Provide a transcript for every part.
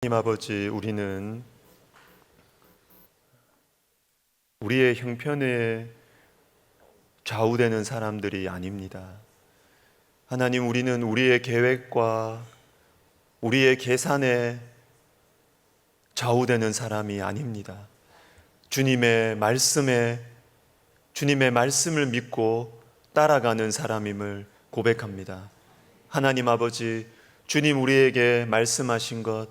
하나님 아버지, 우리는 우리의 형편에 좌우되는 사람들이 아닙니다. 하나님, 우리는 우리의 계획과 우리의 계산에 좌우되는 사람이 아닙니다. 주님의 말씀을 믿고 따라가는 사람임을 고백합니다. 하나님 아버지, 주님 우리에게 말씀하신 것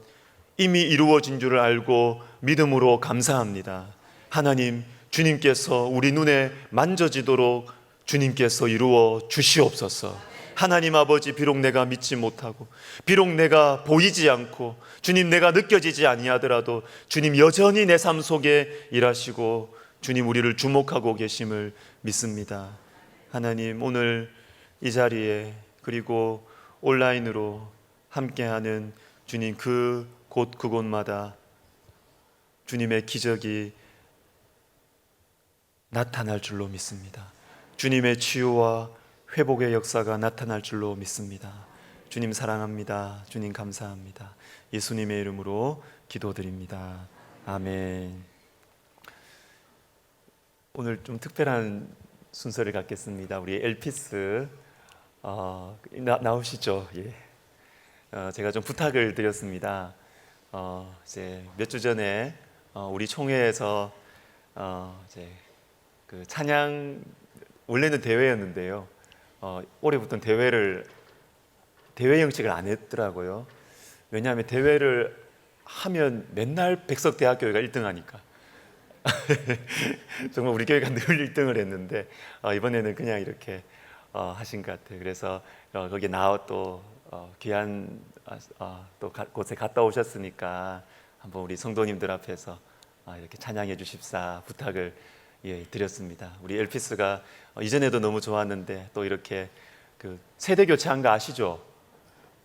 이미 이루어진 줄을 알고 믿음으로 감사합니다. 하나님, 주님께서 우리 눈에 만져지도록 주님께서 이루어 주시옵소서. 하나님 아버지, 비록 내가 믿지 못하고 비록 내가 보이지 않고 주님 내가 느껴지지 아니하더라도 주님 여전히 내 삶 속에 일하시고 주님 우리를 주목하고 계심을 믿습니다. 하나님, 오늘 이 자리에 그리고 온라인으로 함께하는 주님 그곳마다 주님의 기적이 나타날 줄로 믿습니다. 주님의 치유와 회복의 역사가 나타날 줄로 믿습니다. 주님 사랑합니다. 주님 감사합니다. 예수님의 이름으로 기도드립니다. 아멘. 오늘 좀 특별한 순서를 갖겠습니다. 우리 엘피스 나오시죠? 예. 제가 좀 부탁을 드렸습니다. 이제 몇 주 전에 우리 총회에서 이제 그 찬양 원래는 대회였는데요. 올해부터는 대회 형식을 안 했더라고요. 왜냐하면 대회를 하면 맨날 백석대학교가 1등 하니까. 정말 우리 교회가 늘 1등을 했는데 이번에는 그냥 이렇게 하신 것 같아요. 그래서 거기 또 귀한 또 곳에 갔다 오셨으니까 한번 우리 성도님들 앞에서 이렇게 찬양해 주십사 부탁을 드렸습니다. 우리 엘피스가 이전에도 너무 좋았는데 또 이렇게 그 세대 교체한 거 아시죠?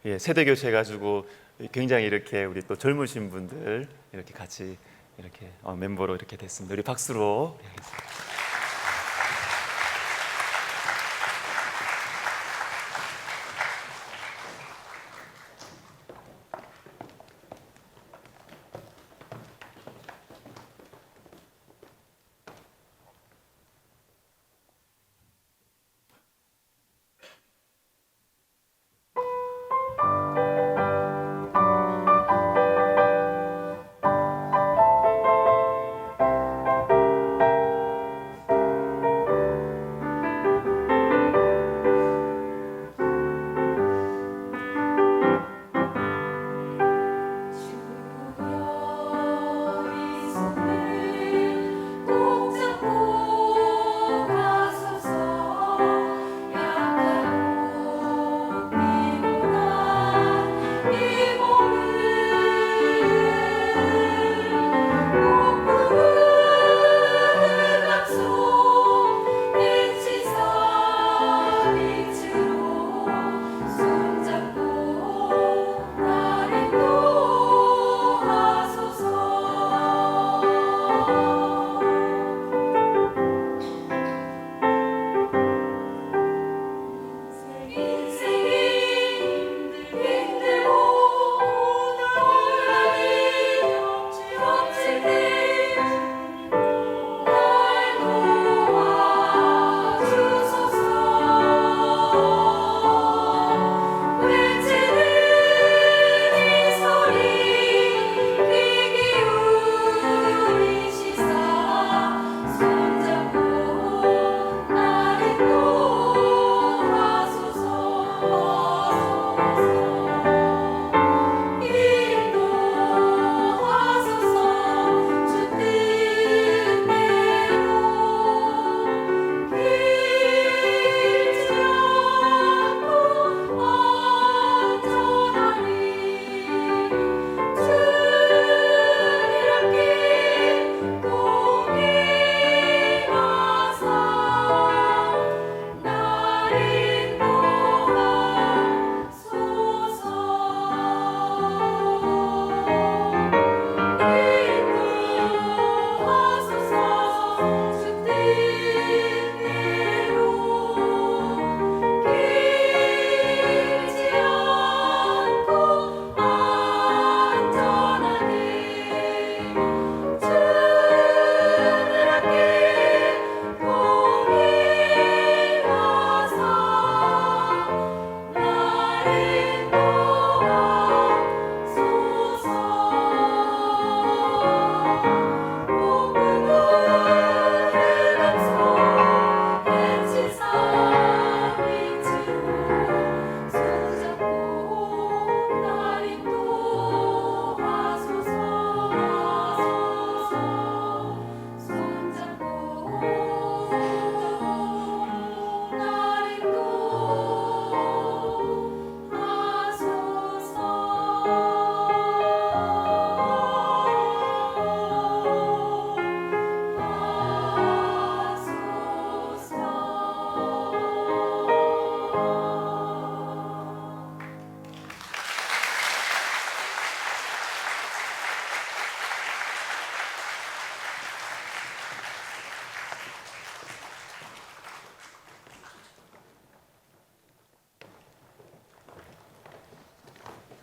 예, 세대 교체 해가지고 굉장히 이렇게 우리 또 젊으신 분들 이렇게 같이 이렇게 멤버로 이렇게 됐습니다. 우리 박수로 하겠습니다.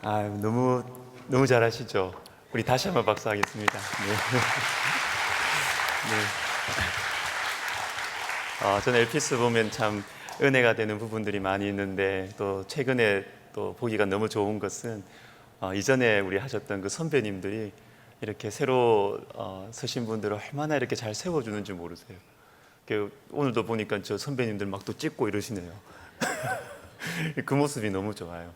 너무 너무 잘하시죠. 우리 다시 한번 박수하겠습니다. 네. 네. 저는 엘피스 보면 참 은혜가 되는 부분들이 많이 있는데 또 최근에 또 보기가 너무 좋은 것은 이전에 우리 하셨던 그 선배님들이 이렇게 새로 서신 분들을 얼마나 이렇게 잘 세워주는지 모르세요. 오늘도 보니까 저 선배님들 막 또 찍고 이러시네요. 그 모습이 너무 좋아요.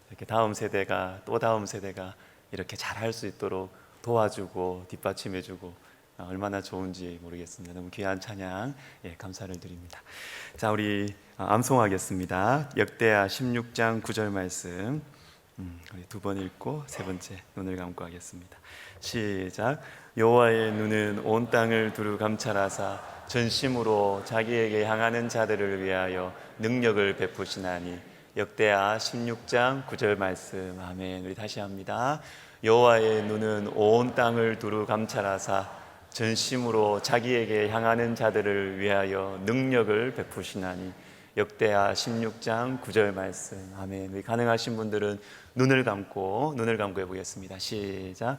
이렇게 다음 세대가 또 다음 세대가 이렇게 잘할 수 있도록 도와주고 뒷받침해주고 얼마나 좋은지 모르겠습니다. 너무 귀한 찬양 감사를 드립니다. 자, 우리 암송하겠습니다. 역대하 16장 9절 말씀 우리 두 번 읽고 세 번째 눈을 감고 하겠습니다. 시작. 여호와의 눈은 온 땅을 두루 감찰하사 전심으로 자기에게 향하는 자들을 위하여 능력을 베푸시나니. 역대하 16장 9절 말씀. 아멘. 우리 다시 합니다. 여호와의 눈은 온 땅을 두루 감찰하사 전심으로 자기에게 향하는 자들을 위하여 능력을 베푸시나니. 역대하 16장 9절 말씀. 아멘. 우리 가능하신 분들은 눈을 감고 해보겠습니다. 시작.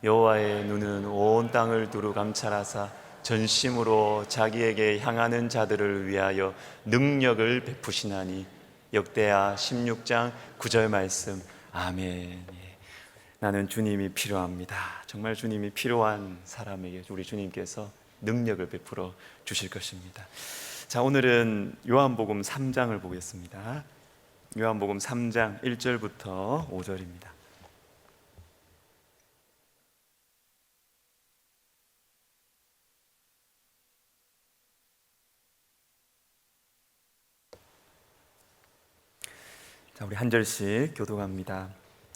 여호와의 눈은 온 땅을 두루 감찰하사 전심으로 자기에게 향하는 자들을 위하여 능력을 베푸시나니. 역대하 16장 9절 말씀. 아멘. 나는 주님이 필요합니다. 정말 주님이 필요한 사람에게 우리 주님께서 능력을 베풀어 주실 것입니다. 자, 오늘은 요한복음 3장을 보겠습니다. 요한복음 3장 1절부터 5절입니다. 자, 우리 한 절씩 교독합니다.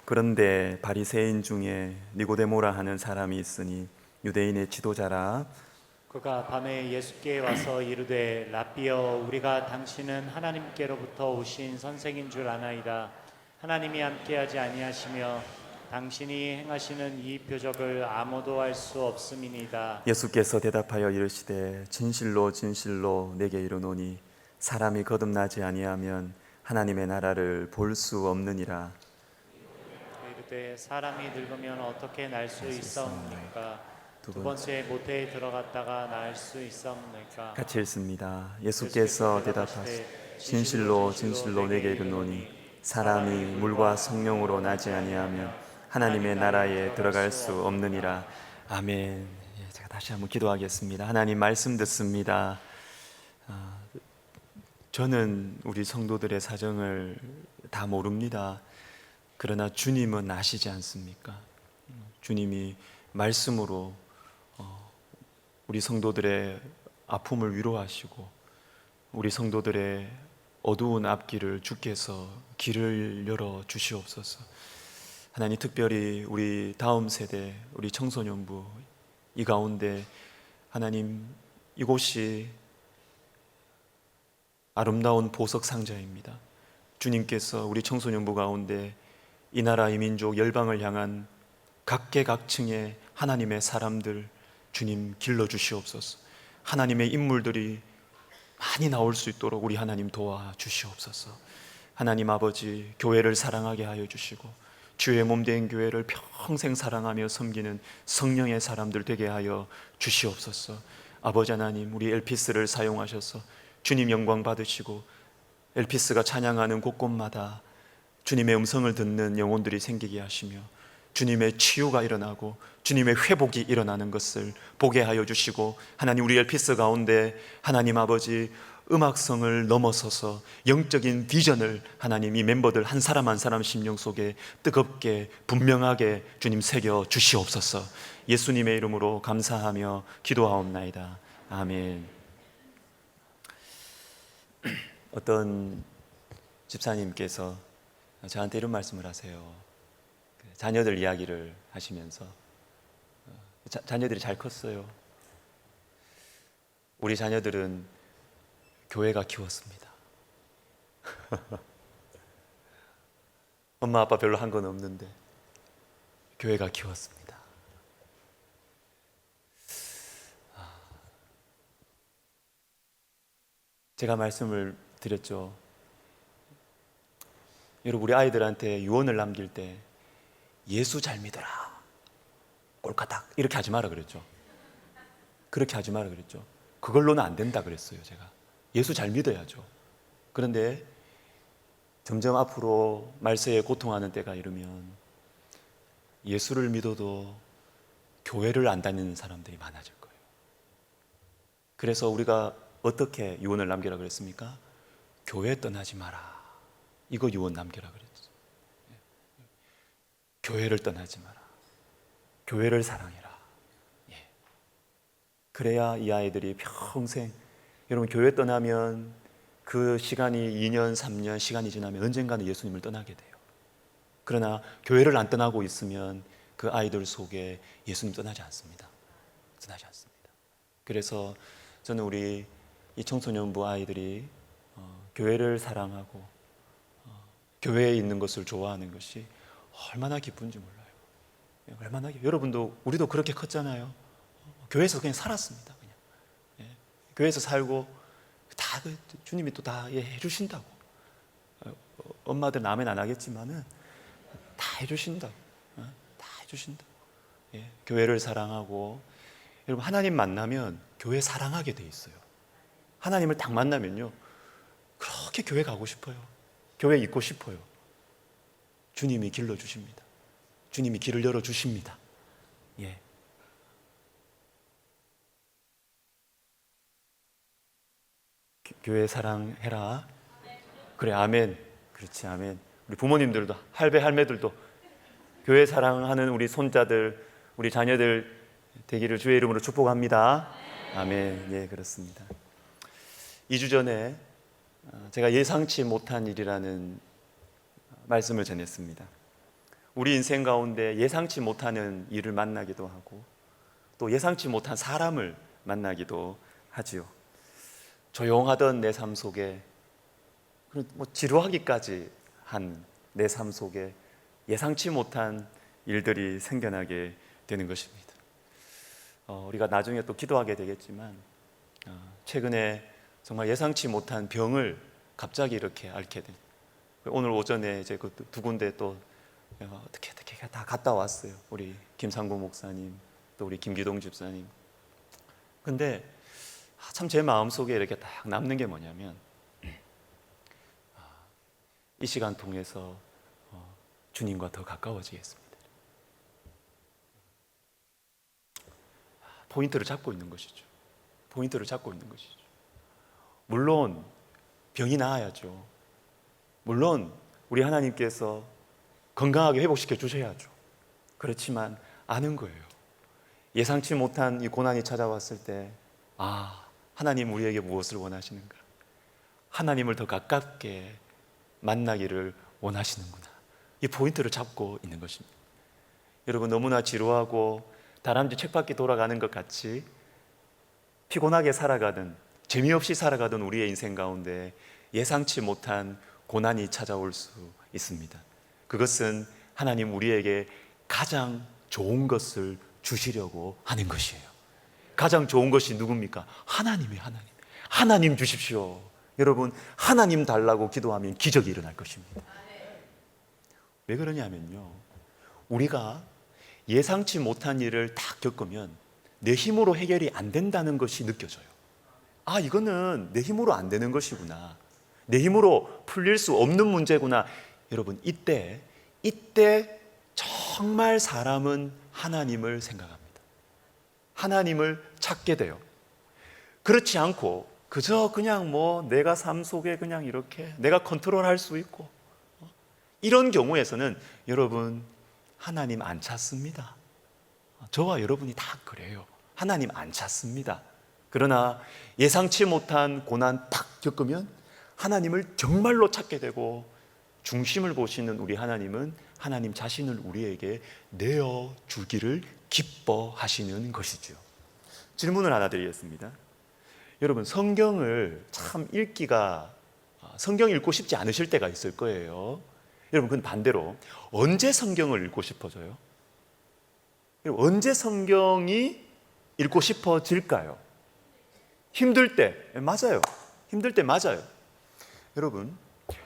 그런데 바리새인 중에 니고데모라 하는 사람이 있으니 유대인의 지도자라. 그가 밤에 예수께 와서 이르되 라삐여, 우리가 당신은 하나님께로부터 오신 선생인 줄 아나이다. 하나님이 함께하지 아니하시며 당신이 행하시는 이 표적을 아무도 할 수 없음이니이다. 예수께서 대답하여 이르시되 진실로 진실로 내게 이르노니 사람이 거듭나지 아니하면 하나님의 나라를 볼 수 없느니라. 이르되 사람이 늙으면 어떻게 날 수 있사옵니까? 두 번째 모태에 들어갔다가 날 수 있사옵니까? 같이 읽습니다. 예수께서 대답하시되 진실로 진실로 내게 이르노니 사람이 물과 성령으로 나지 아니하면 하나님의 나라에 들어갈 수 없느니라. 아멘. 제가 다시 한번 기도하겠습니다. 하나님, 말씀 듣습니다. 저는 우리 성도들의 사정을 다 모릅니다. 그러나 주님은 아시지 않습니까? 주님이 말씀으로 우리 성도들의 아픔을 위로하시고 우리 성도들의 어두운 앞길을 주께서 길을 열어 주시옵소서. 하나님, 특별히 우리 다음 세대, 우리 청소년부 이 가운데 하나님, 이곳이 아름다운 보석 상자입니다. 주님께서 우리 청소년부 가운데 이 나라 이 민족 열방을 향한 각계각층의 하나님의 사람들 주님 길러 주시옵소서. 하나님의 인물들이 많이 나올 수 있도록 우리 하나님 도와 주시옵소서. 하나님 아버지, 교회를 사랑하게 하여 주시고 주의 몸된 교회를 평생 사랑하며 섬기는 성령의 사람들 되게 하여 주시옵소서. 아버지 하나님, 우리 엘피스를 사용하셔서 주님 영광 받으시고 엘피스가 찬양하는 곳곳마다 주님의 음성을 듣는 영혼들이 생기게 하시며 주님의 치유가 일어나고 주님의 회복이 일어나는 것을 보게 하여 주시고, 하나님, 우리 엘피스 가운데 하나님 아버지 음악성을 넘어서서 영적인 비전을 하나님 이 멤버들 한 사람 한 사람 심령 속에 뜨겁게 분명하게 주님 새겨 주시옵소서. 예수님의 이름으로 감사하며 기도하옵나이다. 아멘. 어떤 집사님께서 저한테 이런 말씀을 하세요. 자녀들 이야기를 하시면서 자녀들이 잘 컸어요. 우리 자녀들은 교회가 키웠습니다. 엄마 아빠 별로 한 건 없는데 교회가 키웠습니다. 제가 말씀을 드렸죠. 여러분, 우리 아이들한테 유언을 남길 때 예수 잘 믿어라. 꼴까닥 이렇게 하지 마라 그랬죠. 그렇게 하지 마라 그랬죠. 그걸로는 안 된다 그랬어요. 제가 예수 잘 믿어야죠. 그런데 점점 앞으로 말세에 고통하는 때가 이르면 예수를 믿어도 교회를 안 다니는 사람들이 많아질 거예요. 그래서 우리가 어떻게 유언을 남기라 그랬습니까? 교회 떠나지 마라. 이거 유언 남기라 그랬죠. 교회를 떠나지 마라. 교회를 사랑해라. 예. 그래야 이 아이들이 평생, 여러분 교회 떠나면 그 시간이 2년, 3년 시간이 지나면 언젠가는 예수님을 떠나게 돼요. 그러나 교회를 안 떠나고 있으면 그 아이들 속에 예수님 떠나지 않습니다. 떠나지 않습니다. 그래서 저는 우리 이 청소년부 아이들이 교회를 사랑하고 교회에 있는 것을 좋아하는 것이 얼마나 기쁜지 몰라요. 얼마나 여러분도 우리도 그렇게 컸잖아요. 교회에서 그냥 살았습니다. 그냥 교회에서 살고 다 주님이 또 다 해주신다고. 엄마들 남은 안 하겠지만은 다 해주신다고. 다 해주신다고. 교회를 사랑하고 여러분 하나님 만나면 교회 사랑하게 돼 있어요. 하나님을 딱 만나면요 그렇게 교회 가고 싶어요. 교회 있고 싶어요. 주님이 길러주십니다. 주님이 길을 열어주십니다. 예. 교회 사랑해라. 그래, 아멘. 그렇지, 아멘. 우리 부모님들도, 할배, 할매들도 교회 사랑하는 우리 손자들, 우리 자녀들 되기를 주의 이름으로 축복합니다. 아멘. 예, 그렇습니다. 2주 전에 제가 예상치 못한 일이라는 말씀을 전했습니다. 우리 인생 가운데 예상치 못하는 일을 만나기도 하고 또 예상치 못한 사람을 만나기도 하지요. 조용하던 내 삶 속에 지루하기까지 한 내 삶 속에 예상치 못한 일들이 생겨나게 되는 것입니다. 우리가 나중에 또 기도하게 되겠지만 최근에 정말 예상치 못한 병을 갑자기 이렇게 앓게 된, 오늘 오전에 이제 그 두 군데 또 어떻게 다 갔다 왔어요. 우리 김상구 목사님 또 우리 김기동 집사님. 근데 참 제 마음속에 이렇게 딱 남는 게 뭐냐면 이 시간 통해서 주님과 더 가까워지겠습니다. 포인트를 잡고 있는 것이죠. 포인트를 잡고 있는 것이죠. 물론 병이 나아야죠. 물론 우리 하나님께서 건강하게 회복시켜 주셔야죠. 그렇지만 아는 거예요. 예상치 못한 이 고난이 찾아왔을 때 하나님 우리에게 무엇을 원하시는가? 하나님을 더 가깝게 만나기를 원하시는구나. 이 포인트를 잡고 있는 것입니다. 여러분 너무나 지루하고 다람쥐 책바퀴 돌아가는 것 같이 피곤하게 살아가는, 재미없이 살아가던 우리의 인생 가운데 예상치 못한 고난이 찾아올 수 있습니다. 그것은 하나님 우리에게 가장 좋은 것을 주시려고 하는 것이에요. 가장 좋은 것이 누굽니까? 하나님이에요. 하나님 주십시오. 여러분 하나님 달라고 기도하면 기적이 일어날 것입니다. 왜 그러냐면요, 우리가 예상치 못한 일을 딱 겪으면 내 힘으로 해결이 안 된다는 것이 느껴져요. 이거는 내 힘으로 안 되는 것이구나, 내 힘으로 풀릴 수 없는 문제구나. 여러분 이때 정말 사람은 하나님을 생각합니다. 하나님을 찾게 돼요. 그렇지 않고 그저 그냥 내가 삶 속에 그냥 이렇게 내가 컨트롤할 수 있고 이런 경우에서는 여러분 하나님 안 찾습니다. 저와 여러분이 다 그래요. 하나님 안 찾습니다. 그러나 예상치 못한 고난 딱 겪으면 하나님을 정말로 찾게 되고 중심을 보시는 우리 하나님은 하나님 자신을 우리에게 내어주기를 기뻐하시는 것이죠. 질문을 하나 드리겠습니다. 여러분 성경을 참 성경 읽고 싶지 않으실 때가 있을 거예요. 여러분 그건 반대로 언제 성경을 읽고 싶어져요? 언제 성경이 읽고 싶어질까요? 힘들 때. 맞아요. 힘들 때 맞아요. 여러분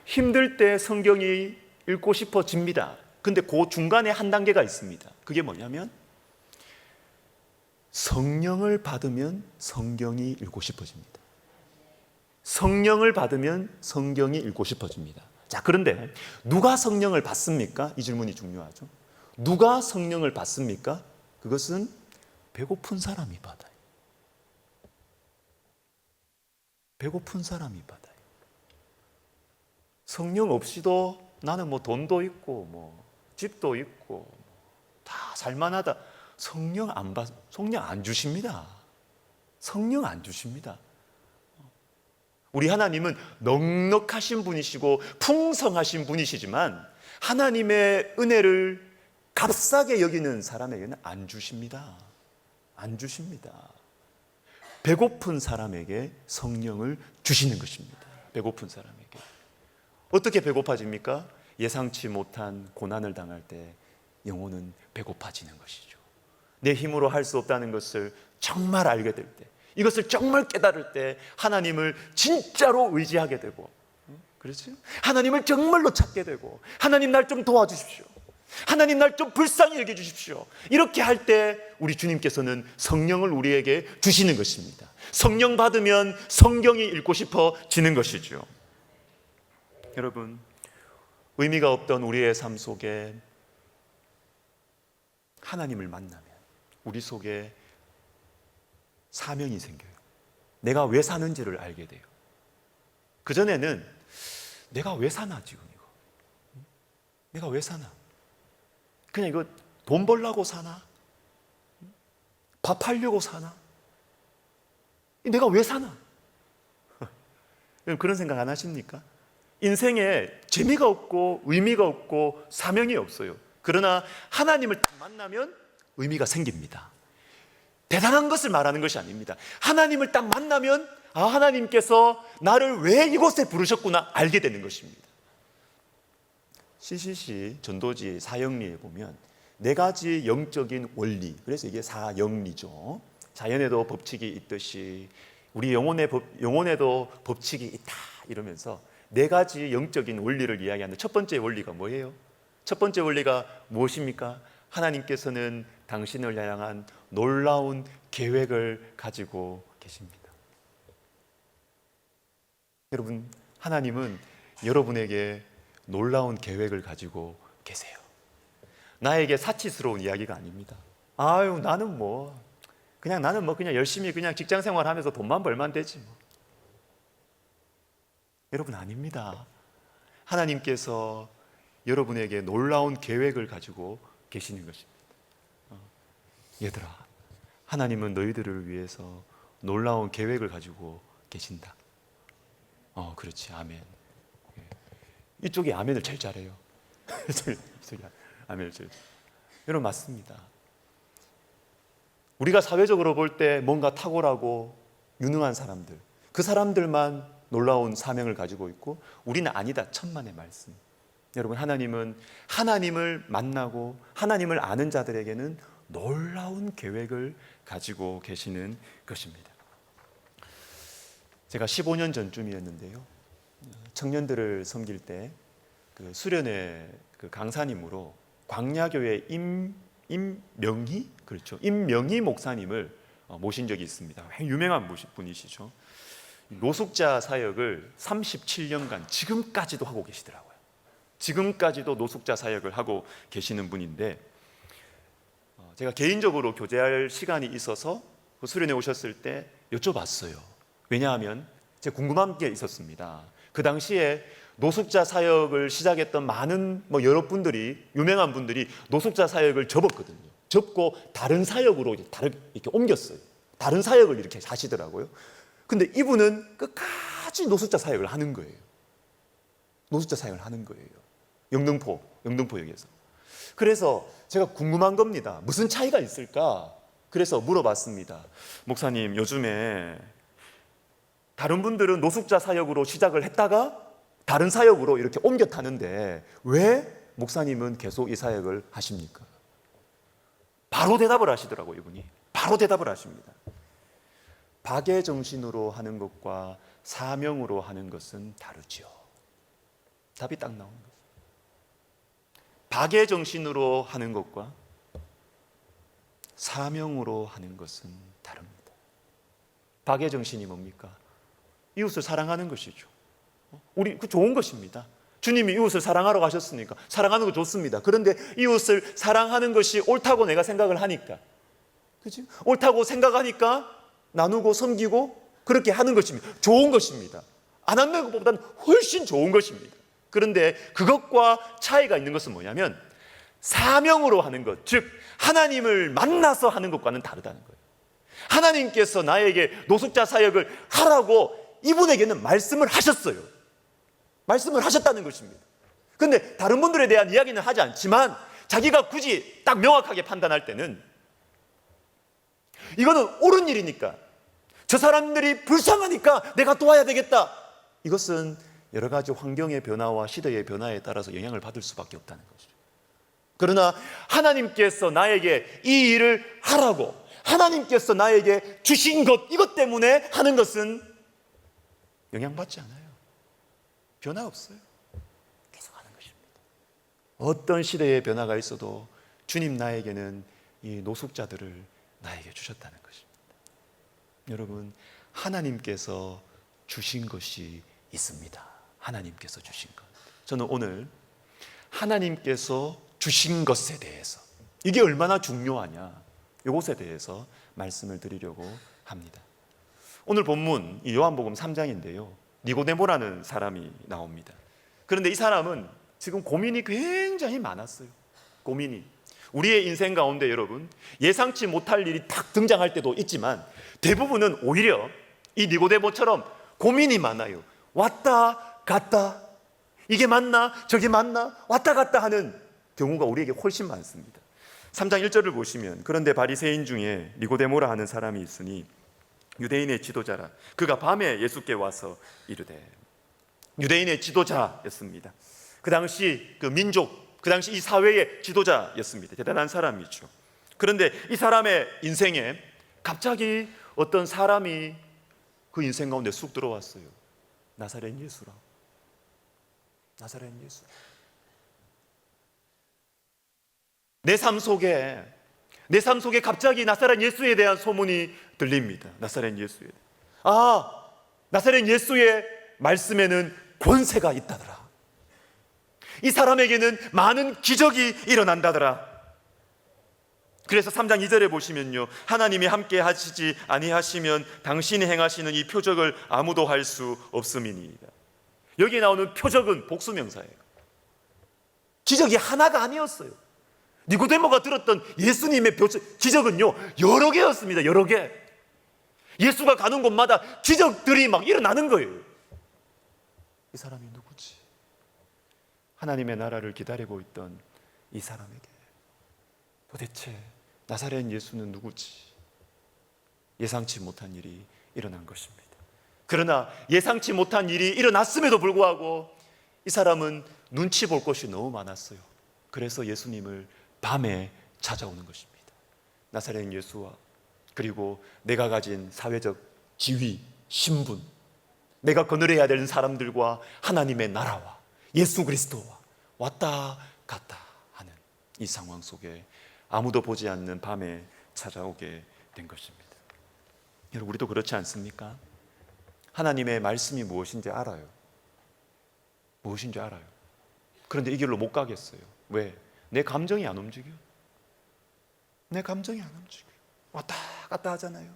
힘들 때 성경이 읽고 싶어집니다. 근데 그 중간에 한 단계가 있습니다. 그게 뭐냐면 성령을 받으면 성경이 읽고 싶어집니다. 성령을 받으면 성경이 읽고 싶어집니다. 자, 그런데 누가 성령을 받습니까? 이 질문이 중요하죠. 누가 성령을 받습니까? 그것은 배고픈 사람이 받아요. 배고픈 사람이 받아요. 성령 없이도 나는 뭐 돈도 있고 뭐 집도 있고 다 살만하다. 성령 안 주십니다. 성령 안 주십니다. 우리 하나님은 넉넉하신 분이시고 풍성하신 분이시지만 하나님의 은혜를 값싸게 여기는 사람에게는 안 주십니다. 안 주십니다. 배고픈 사람에게 성령을 주시는 것입니다. 배고픈 사람에게. 어떻게 배고파집니까? 예상치 못한 고난을 당할 때 영혼은 배고파지는 것이죠. 내 힘으로 할 수 없다는 것을 정말 알게 될 때, 이것을 정말 깨달을 때 하나님을 진짜로 의지하게 되고, 그렇죠? 하나님을 정말로 찾게 되고, 하나님 날 좀 도와주십시오. 하나님 날 좀 불쌍히 여겨 주십시오. 이렇게 할 때 우리 주님께서는 성령을 우리에게 주시는 것입니다. 성령 받으면 성경이 읽고 싶어지는 것이죠. 여러분, 의미가 없던 우리의 삶 속에 하나님을 만나면 우리 속에 사명이 생겨요. 내가 왜 사는지를 알게 돼요. 그전에는 내가 왜 사나 지금 이거. 내가 왜 사나? 그냥 이거 돈 벌려고 사나? 밥 하려고 사나? 내가 왜 사나? 그런 생각 안 하십니까? 인생에 재미가 없고 의미가 없고 사명이 없어요. 그러나 하나님을 딱 만나면 의미가 생깁니다. 대단한 것을 말하는 것이 아닙니다. 하나님을 딱 만나면 하나님께서 나를 왜 이곳에 부르셨구나 알게 되는 것입니다. CCC 전도지 사영리에 보면 네 가지 영적인 원리, 그래서 이게 사영리죠. 자연에도 법칙이 있듯이 우리 영혼에도 법칙이 있다 이러면서 네 가지 영적인 원리를 이야기하는 첫 번째 원리가 뭐예요? 첫 번째 원리가 무엇입니까? 하나님께서는 당신을 향한 놀라운 계획을 가지고 계십니다. 여러분, 하나님은 여러분에게 놀라운 계획을 가지고 계세요. 나에게 사치스러운 이야기가 아닙니다. 나는 그냥 열심히 그냥 직장 생활하면서 돈만 벌면 되지 뭐. 여러분, 아닙니다. 하나님께서 여러분에게 놀라운 계획을 가지고 계시는 것입니다. 얘들아, 하나님은 너희들을 위해서 놀라운 계획을 가지고 계신다. 그렇지, 아멘. 이쪽이 아멘을 제일 잘해요. 이쪽이 아멘을 제일. 여러분, 맞습니다. 우리가 사회적으로 볼 때 뭔가 탁월하고 유능한 사람들, 그 사람들만 놀라운 사명을 가지고 있고 우리는 아니다. 천만의 말씀. 여러분, 하나님은 하나님을 만나고 하나님을 아는 자들에게는 놀라운 계획을 가지고 계시는 것입니다. 제가 15년 전쯤이었는데요, 청년들을 섬길 때 그 수련회 그 강사님으로 광야교회 임명희 목사님을 모신 적이 있습니다. 유명한 분이시죠. 노숙자 사역을 37년간 지금까지도 하고 계시더라고요. 지금까지도 노숙자 사역을 하고 계시는 분인데, 제가 개인적으로 교제할 시간이 있어서 그 수련회 오셨을 때 여쭤봤어요. 왜냐하면 제가 궁금한 게 있었습니다. 그 당시에 노숙자 사역을 시작했던 많은 여러분들이, 유명한 분들이 노숙자 사역을 접었거든요. 접고 다른 사역으로 이렇게 옮겼어요. 다른 사역을 이렇게 하시더라고요. 근데 이분은 끝까지 노숙자 사역을 하는 거예요. 노숙자 사역을 하는 거예요. 영등포역에서. 그래서 제가 궁금한 겁니다. 무슨 차이가 있을까? 그래서 물어봤습니다. 목사님, 요즘에 다른 분들은 노숙자 사역으로 시작을 했다가 다른 사역으로 이렇게 옮겨 타는데 왜 목사님은 계속 이 사역을 하십니까? 바로 대답을 하시더라고요. 이분이 바로 대답을 하십니다. 박의 정신으로 하는 것과 사명으로 하는 것은 다르죠. 답이 딱 나오는 거예요. 박애 정신으로 하는 것과 사명으로 하는 것은 다릅니다. 박애 정신이 뭡니까? 이웃을 사랑하는 것이죠. 우리 그 좋은 것입니다. 주님이 이웃을 사랑하라고 하셨으니까 사랑하는 거 좋습니다. 그런데 이웃을 사랑하는 것이 옳다고 내가 생각을 하니까, 그렇지? 옳다고 생각하니까 나누고 섬기고 그렇게 하는 것입니다. 좋은 것입니다. 안 하는 것보다는 훨씬 좋은 것입니다. 그런데 그것과 차이가 있는 것은 뭐냐면 사명으로 하는 것, 즉 하나님을 만나서 하는 것과는 다르다는 거예요. 하나님께서 나에게 노숙자 사역을 하라고 이분에게는 말씀을 하셨어요. 말씀을 하셨다는 것입니다. 그런데 다른 분들에 대한 이야기는 하지 않지만 자기가 굳이 딱 명확하게 판단할 때는 이거는 옳은 일이니까, 저 사람들이 불쌍하니까 내가 도와야 되겠다. 이것은 여러 가지 환경의 변화와 시대의 변화에 따라서 영향을 받을 수밖에 없다는 거죠. 그러나 하나님께서 나에게 이 일을 하라고, 하나님께서 나에게 주신 것, 이것 때문에 하는 것은 영향받지 않아요. 변화 없어요. 계속 하는 것입니다. 어떤 시대의 변화가 있어도 주님 나에게는 이 노숙자들을 나에게 주셨다는 것입니다. 여러분, 하나님께서 주신 것이 있습니다. 하나님께서 주신 것. 저는 오늘 하나님께서 주신 것에 대해서, 이게 얼마나 중요하냐, 이것에 대해서 말씀을 드리려고 합니다. 오늘 본문 이 요한복음 3장인데요. 니고데모라는 사람이 나옵니다. 그런데 이 사람은 지금 고민이 굉장히 많았어요. 고민이. 우리의 인생 가운데 여러분, 예상치 못할 일이 딱 등장할 때도 있지만 대부분은 오히려 이 니고데모처럼 고민이 많아요. 왔다 갔다, 이게 맞나 저게 맞나 왔다 갔다 하는 경우가 우리에게 훨씬 많습니다. 3장 1절을 보시면, 그런데 바리새인 중에 니고데모라 하는 사람이 있으니 유대인의 지도자라. 그가 밤에 예수께 와서 이르되, 유대인의 지도자였습니다. 그 당시 그 민족, 그 당시 이 사회의 지도자였습니다. 대단한 사람이죠. 그런데 이 사람의 인생에 갑자기 어떤 사람이 그 인생 가운데 쑥 들어왔어요. 나사렛 예수라. 나사렛 예수. 내 삶 속에 갑자기 나사렛 예수에 대한 소문이 들립니다. 나사렛 예수에. 나사렛 예수의 말씀에는 권세가 있다더라. 이 사람에게는 많은 기적이 일어난다더라. 그래서 3장 2절에 보시면요, 하나님이 함께 하시지 아니하시면 당신이 행하시는 이 표적을 아무도 할 수 없음이니이다. 여기에 나오는 표적은 복수명사예요. 기적이 하나가 아니었어요. 니고데모가 들었던 예수님의 기적은요, 여러 개였습니다. 여러 개. 예수가 가는 곳마다 기적들이 막 일어나는 거예요. 이 사람이 누구지? 하나님의 나라를 기다리고 있던 이 사람에게 도대체 나사렛 예수는 누구지? 예상치 못한 일이 일어난 것입니다. 그러나 예상치 못한 일이 일어났음에도 불구하고 이 사람은 눈치 볼 것이 너무 많았어요. 그래서 예수님을 밤에 찾아오는 것입니다. 나사렛 예수와, 그리고 내가 가진 사회적 지위, 신분, 내가 거느려야 되는 사람들과 하나님의 나라와 예수 그리스도와 왔다 갔다 하는 이 상황 속에 아무도 보지 않는 밤에 찾아오게 된 것입니다. 여러분, 우리도 그렇지 않습니까? 하나님의 말씀이 무엇인지 알아요. 무엇인지 알아요. 그런데 이 길로 못 가겠어요. 왜? 내 감정이 안 움직여. 내 감정이 안 움직여. 왔다 갔다 하잖아요.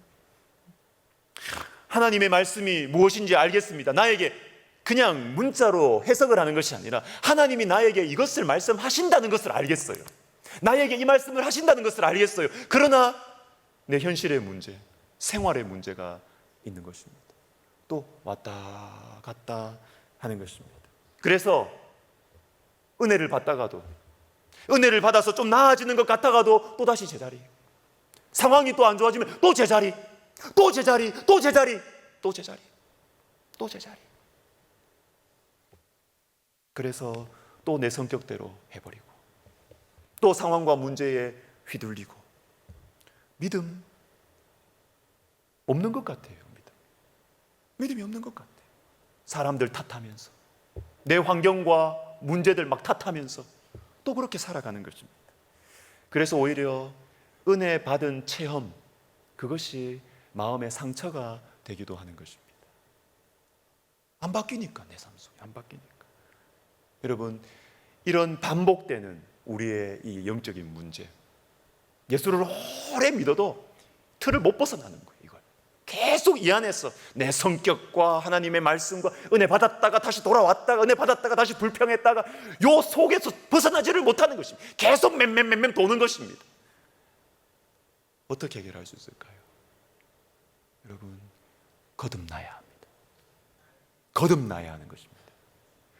하나님의 말씀이 무엇인지 알겠습니다. 나에게 그냥 문자로 해석을 하는 것이 아니라 하나님이 나에게 이것을 말씀하신다는 것을 알겠어요. 나에게 이 말씀을 하신다는 것을 알겠어요. 그러나 내 현실의 문제, 생활의 문제가 있는 것입니다. 또 왔다 갔다 하는 것입니다. 그래서 은혜를 받다가도, 은혜를 받아서 좀 나아지는 것 같다가도 또다시 제자리, 상황이 또 안 좋아지면 또 제자리, 또 제자리, 또 제자리, 또 제자리, 또 제자리. 그래서 또 내 성격대로 해버리고, 또 상황과 문제에 휘둘리고, 믿음 없는 것 같아요. 믿음이 없는 것 같아요. 사람들 탓하면서, 내 환경과 문제들 막 탓하면서 또 그렇게 살아가는 것입니다. 그래서 오히려 은혜 받은 체험, 그것이 마음의 상처가 되기도 하는 것입니다. 안 바뀌니까, 내 삶 속에 안 바뀌니까. 여러분, 이런 반복되는 우리의 이 영적인 문제, 예수를 오래 믿어도 틀을 못 벗어나는 거예요. 이걸 계속 이 안에서 내 성격과 하나님의 말씀과 은혜 받았다가 다시 돌아왔다가 은혜 받았다가 다시 불평했다가 요 속에서 벗어나지를 못하는 것입니다. 계속 맴 도는 것입니다. 어떻게 해결할 수 있을까요? 여러분, 거듭나야 합니다. 거듭나야 하는 것입니다.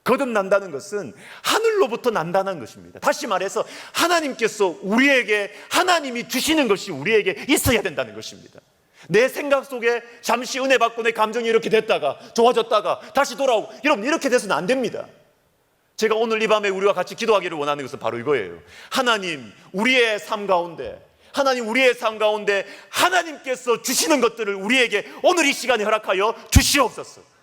거듭난다는 것은 하늘로부터 난다는 것입니다. 다시 말해서 하나님께서 우리에게, 하나님이 주시는 것이 우리에게 있어야 된다는 것입니다. 내 생각 속에 잠시 은혜 받고 내 감정이 이렇게 됐다가 좋아졌다가 다시 돌아오고, 여러분, 이렇게 돼서는 안 됩니다. 제가 오늘 이 밤에 우리와 같이 기도하기를 원하는 것은 바로 이거예요. 하나님, 우리의 삶 가운데, 하나님께서 주시는 것들을 우리에게 오늘 이 시간에 허락하여 주시옵소서.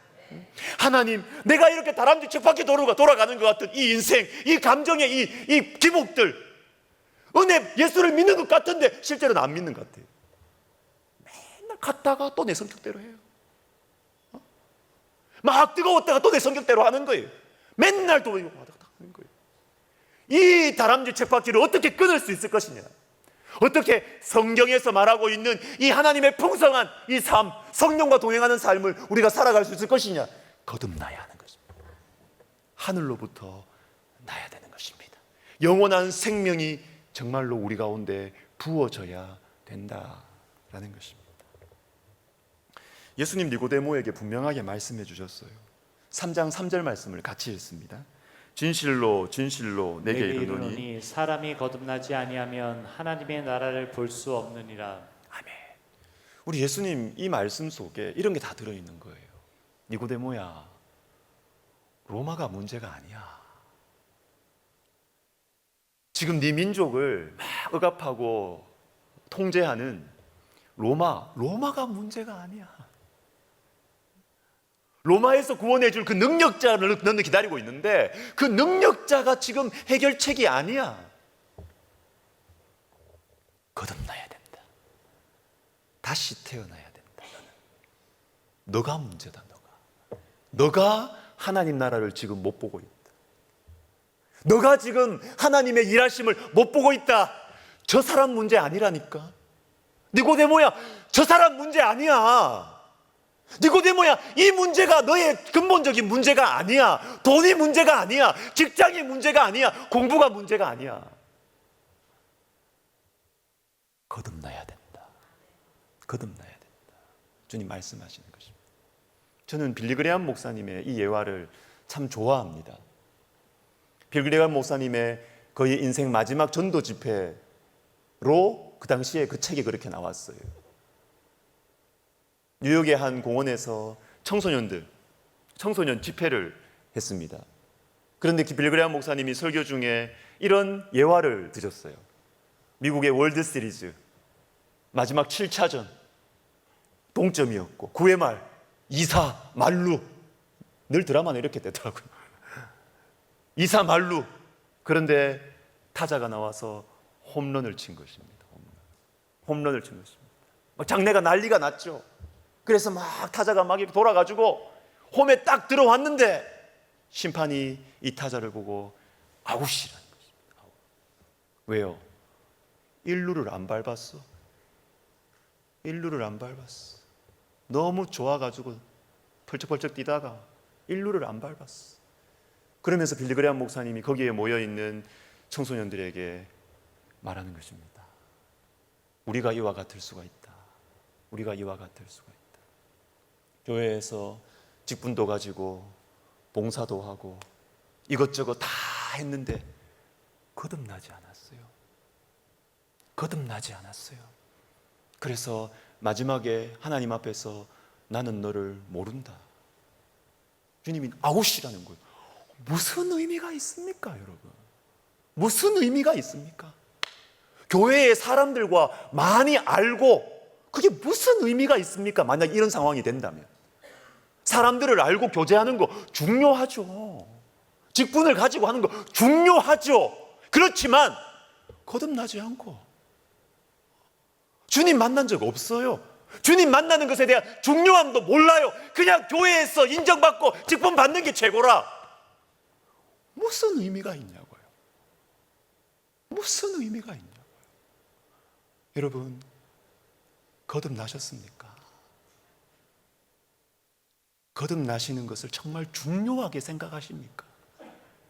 하나님, 내가 이렇게 다람쥐 쳇바퀴 돌아가는 것 같은 이 인생, 이 감정의 이 기복들, 은혜, 예수를 믿는 것 같은데 실제로는 안 믿는 것 같아요. 맨날 갔다가 또 내 성격대로 해요. 막 뜨거웠다가 또 내 성격대로 하는 거예요. 맨날 또 이거 하는 거예요. 이 다람쥐 쳇바퀴를 어떻게 끊을 수 있을 것이냐, 어떻게 성경에서 말하고 있는 이 하나님의 풍성한 이 삶, 성령과 동행하는 삶을 우리가 살아갈 수 있을 것이냐, 거듭나야 하는 것입니다. 하늘로부터 나야 되는 것입니다. 영원한 생명이 정말로 우리 가운데 부어져야 된다라는 것입니다. 예수님 니고데모에게 분명하게 말씀해 주셨어요. 3장 3절 말씀을 같이 읽습니다. 진실로 진실로 내게 이르노니 사람이 거듭나지 아니하면 하나님의 나라를 볼 수 없느니라. 아멘. 우리 예수님 이 말씀 속에 이런 게 다 들어있는 거예요. 니고데모야, 로마가 문제가 아니야. 지금 네 민족을 막 억압하고 통제하는 로마가 문제가 아니야. 로마에서 구원해 줄 그 능력자를 너는 기다리고 있는데 그 능력자가 지금 해결책이 아니야. 거듭나야 된다. 다시 태어나야 된다. 너가 문제다. 너가 하나님 나라를 지금 못 보고 있다. 너가 지금 하나님의 일하심을 못 보고 있다. 저 사람 문제 아니라니까. 니고데모야, 저 사람 문제 아니야. 니고데모야, 이 문제가 너의 근본적인 문제가 아니야. 돈이 문제가 아니야. 직장이 문제가 아니야. 공부가 문제가 아니야. 거듭나야 된다. 거듭나야 된다. 주님 말씀하시는 것입니다. 저는 빌리 그레함 목사님의 이 예화를 참 좋아합니다. 빌리 그레함 목사님의 거의 인생 마지막 전도 집회로 그 당시에 그 책이 그렇게 나왔어요. 뉴욕의 한 공원에서 청소년 집회를 했습니다. 그런데 빌리 그레함 목사님이 설교 중에 이런 예화를 드렸어요. 미국의 월드 시리즈 마지막 7차전 동점이었고 9회 말 2사 만루, 늘 드라마는 이렇게 되더라고요. 2사 만루. 그런데 타자가 나와서 홈런을 친 것입니다. 홈런을 친 것입니다. 막 장내가 난리가 났죠. 그래서 막 타자가 막 이렇게 돌아가지고 홈에 딱 들어왔는데 심판이 이 타자를 보고 아웃이라는 것입니다. 아웃. 왜요? 1루를 안 밟았어. 1루를 안 밟았어. 너무 좋아가지고 펄쩍펄쩍 뛰다가 1루를 안 밟았어. 그러면서 빌리 그레함 목사님이 거기에 모여있는 청소년들에게 말하는 것입니다. 우리가 이와 같을 수가 있다. 우리가 이와 같을 수가 있다. 교회에서 직분도 가지고 봉사도 하고 이것저것 다 했는데 거듭나지 않았어요. 거듭나지 않았어요. 그래서 마지막에 하나님 앞에서 나는 너를 모른다. 주님이 아웃이라는 거예요. 무슨 의미가 있습니까, 여러분? 무슨 의미가 있습니까? 교회의 사람들과 많이 알고 그게 무슨 의미가 있습니까? 만약 이런 상황이 된다면. 사람들을 알고 교제하는 거 중요하죠. 직분을 가지고 하는 거 중요하죠. 그렇지만 거듭나지 않고 주님 만난 적 없어요. 주님 만나는 것에 대한 중요함도 몰라요. 그냥 교회에서 인정받고 직분 받는 게 최고라. 무슨 의미가 있냐고요. 무슨 의미가 있냐고요. 여러분, 거듭나셨습니까? 거듭나시는 것을 정말 중요하게 생각하십니까?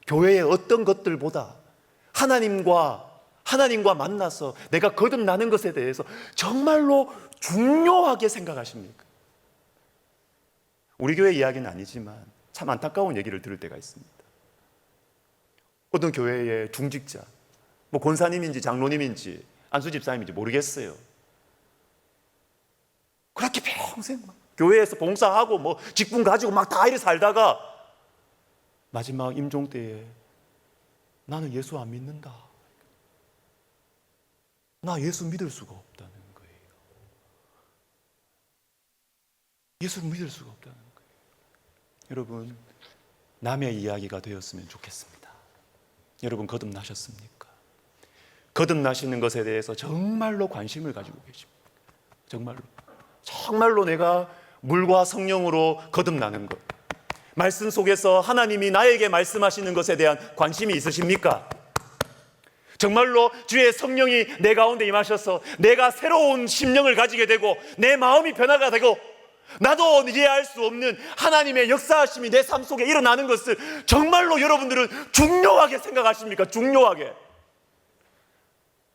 교회의 어떤 것들보다 하나님과 만나서 내가 거듭나는 것에 대해서 정말로 중요하게 생각하십니까? 우리 교회 이야기는 아니지만 참 안타까운 얘기를 들을 때가 있습니다. 어떤 교회의 중직자, 권사님인지 장로님인지 안수집사님인지 모르겠어요. 그렇게 평생 교회에서 봉사하고 직분 가지고 다 이래 살다가 마지막 임종 때에 나는 예수 안 믿는다. 나 예수 믿을 수가 없다는 거예요. 예수를 믿을 수가 없다는 거예요. 여러분, 남의 이야기가 되었으면 좋겠습니다. 여러분, 거듭나셨습니까? 거듭나시는 것에 대해서 정말로 관심을 가지고 계십니까? 정말로 내가 물과 성령으로 거듭나는 것, 말씀 속에서 하나님이 나에게 말씀하시는 것에 대한 관심이 있으십니까? 정말로 주의 성령이 내 가운데 임하셔서 내가 새로운 심령을 가지게 되고 내 마음이 변화가 되고 나도 이해할 수 없는 하나님의 역사하심이 내 삶 속에 일어나는 것을 정말로 여러분들은 중요하게 생각하십니까? 중요하게.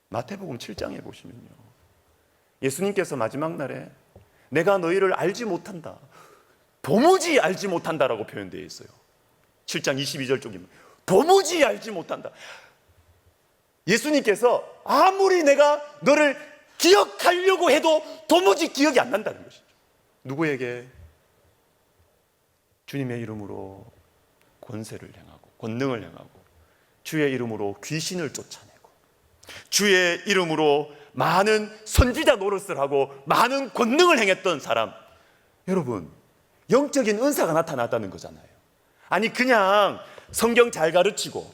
마태복음 7장에 보시면요, 예수님께서 마지막 날에 내가 너희를 알지 못한다, 도무지 알지 못한다라고 표현되어 있어요. 7장 22절 쪽이면 도무지 알지 못한다. 예수님께서 아무리 내가 너를 기억하려고 해도 도무지 기억이 안 난다는 것이죠. 누구에게? 주님의 이름으로 권세를 행하고 권능을 행하고 주의 이름으로 귀신을 쫓아내고 주의 이름으로 많은 선지자 노릇을 하고 많은 권능을 행했던 사람. 여러분, 영적인 은사가 나타났다는 거잖아요. 아니 그냥 성경 잘 가르치고,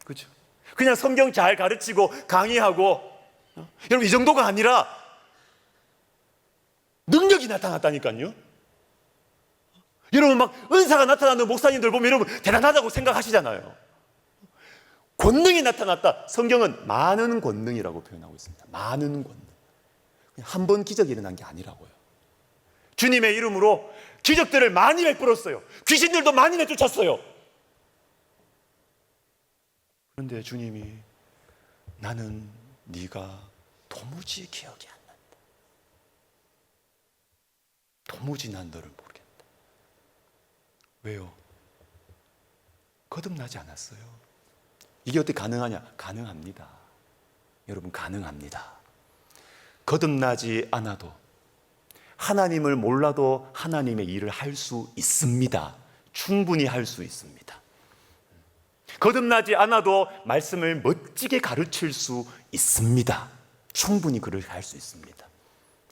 그렇죠? 그냥 성경 잘 가르치고 강의하고, 여러분 이 정도가 아니라 능력이 나타났다니까요. 여러분 막 은사가 나타나는 목사님들 보면 여러분 대단하다고 생각하시잖아요. 권능이 나타났다. 성경은 많은 권능이라고 표현하고 있습니다. 많은 권능. 한 번 기적이 일어난 게 아니라고요. 주님의 이름으로 기적들을 많이 베풀었어요. 귀신들도 많이 내쫓았어요. 그런데 주님이 나는 네가 도무지 기억이 안 난다. 도무지 난 너를 모르겠다. 왜요? 거듭나지 않았어요. 이게 어떻게 가능하냐? 가능합니다. 여러분, 가능합니다. 거듭나지 않아도, 하나님을 몰라도 하나님의 일을 할 수 있습니다. 충분히 할 수 있습니다. 거듭나지 않아도 말씀을 멋지게 가르칠 수 있습니다. 충분히 그를 할 수 있습니다.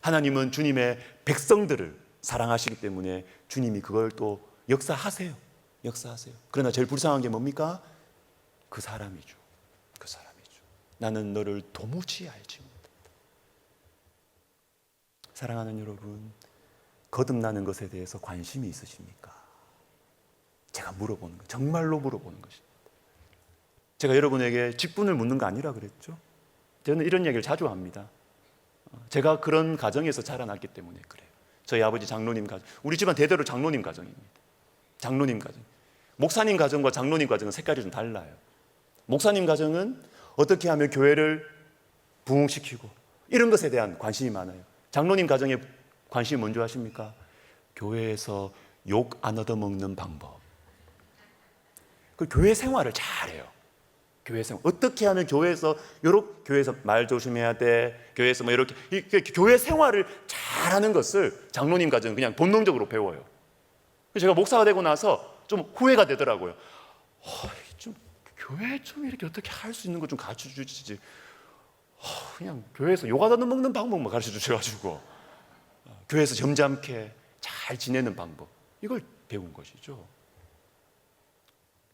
하나님은 주님의 백성들을 사랑하시기 때문에 주님이 그걸 또 역사하세요. 그러나 제일 불쌍한 게 뭡니까? 그 사람이죠. 나는 너를 도무지 알지 못한다. 사랑하는 여러분, 거듭나는 것에 대해서 관심이 있으십니까? 제가 물어보는 거, 정말로 물어보는 것입니다. 제가 여러분에게 직분을 묻는 거 아니라 그랬죠. 저는 이런 얘기를 자주 합니다. 제가 그런 가정에서 자라났기 때문에 그래요. 저희 아버지 장로님 가정, 우리 집안 대대로 장로님 가정입니다. 장로님 가정. 목사님 가정과 장로님 가정은 색깔이 좀 달라요. 목사님 가정은 어떻게 하면 교회를 부흥시키고 이런 것에 대한 관심이 많아요. 장로님 가정의 관심이 뭔지 아십니까? 교회에서 욕 안 얻어먹는 방법. 그 교회 생활을 잘해요. 교회 생활. 어떻게 하면 교회에서 말 조심해야 돼. 교회에서 이렇게 교회 생활을 잘하는 것을 장로님 가정은 그냥 본능적으로 배워요. 제가 목사가 되고 나서 좀 후회가 되더라고요. 교회 좀 이렇게 어떻게 할 수 있는 거 좀 가르쳐 주시지. 그냥 교회에서 욕 안 얻어먹는 방법만 가르쳐 주셔가지고 교회에서 점잖게 잘 지내는 방법, 이걸 배운 것이죠.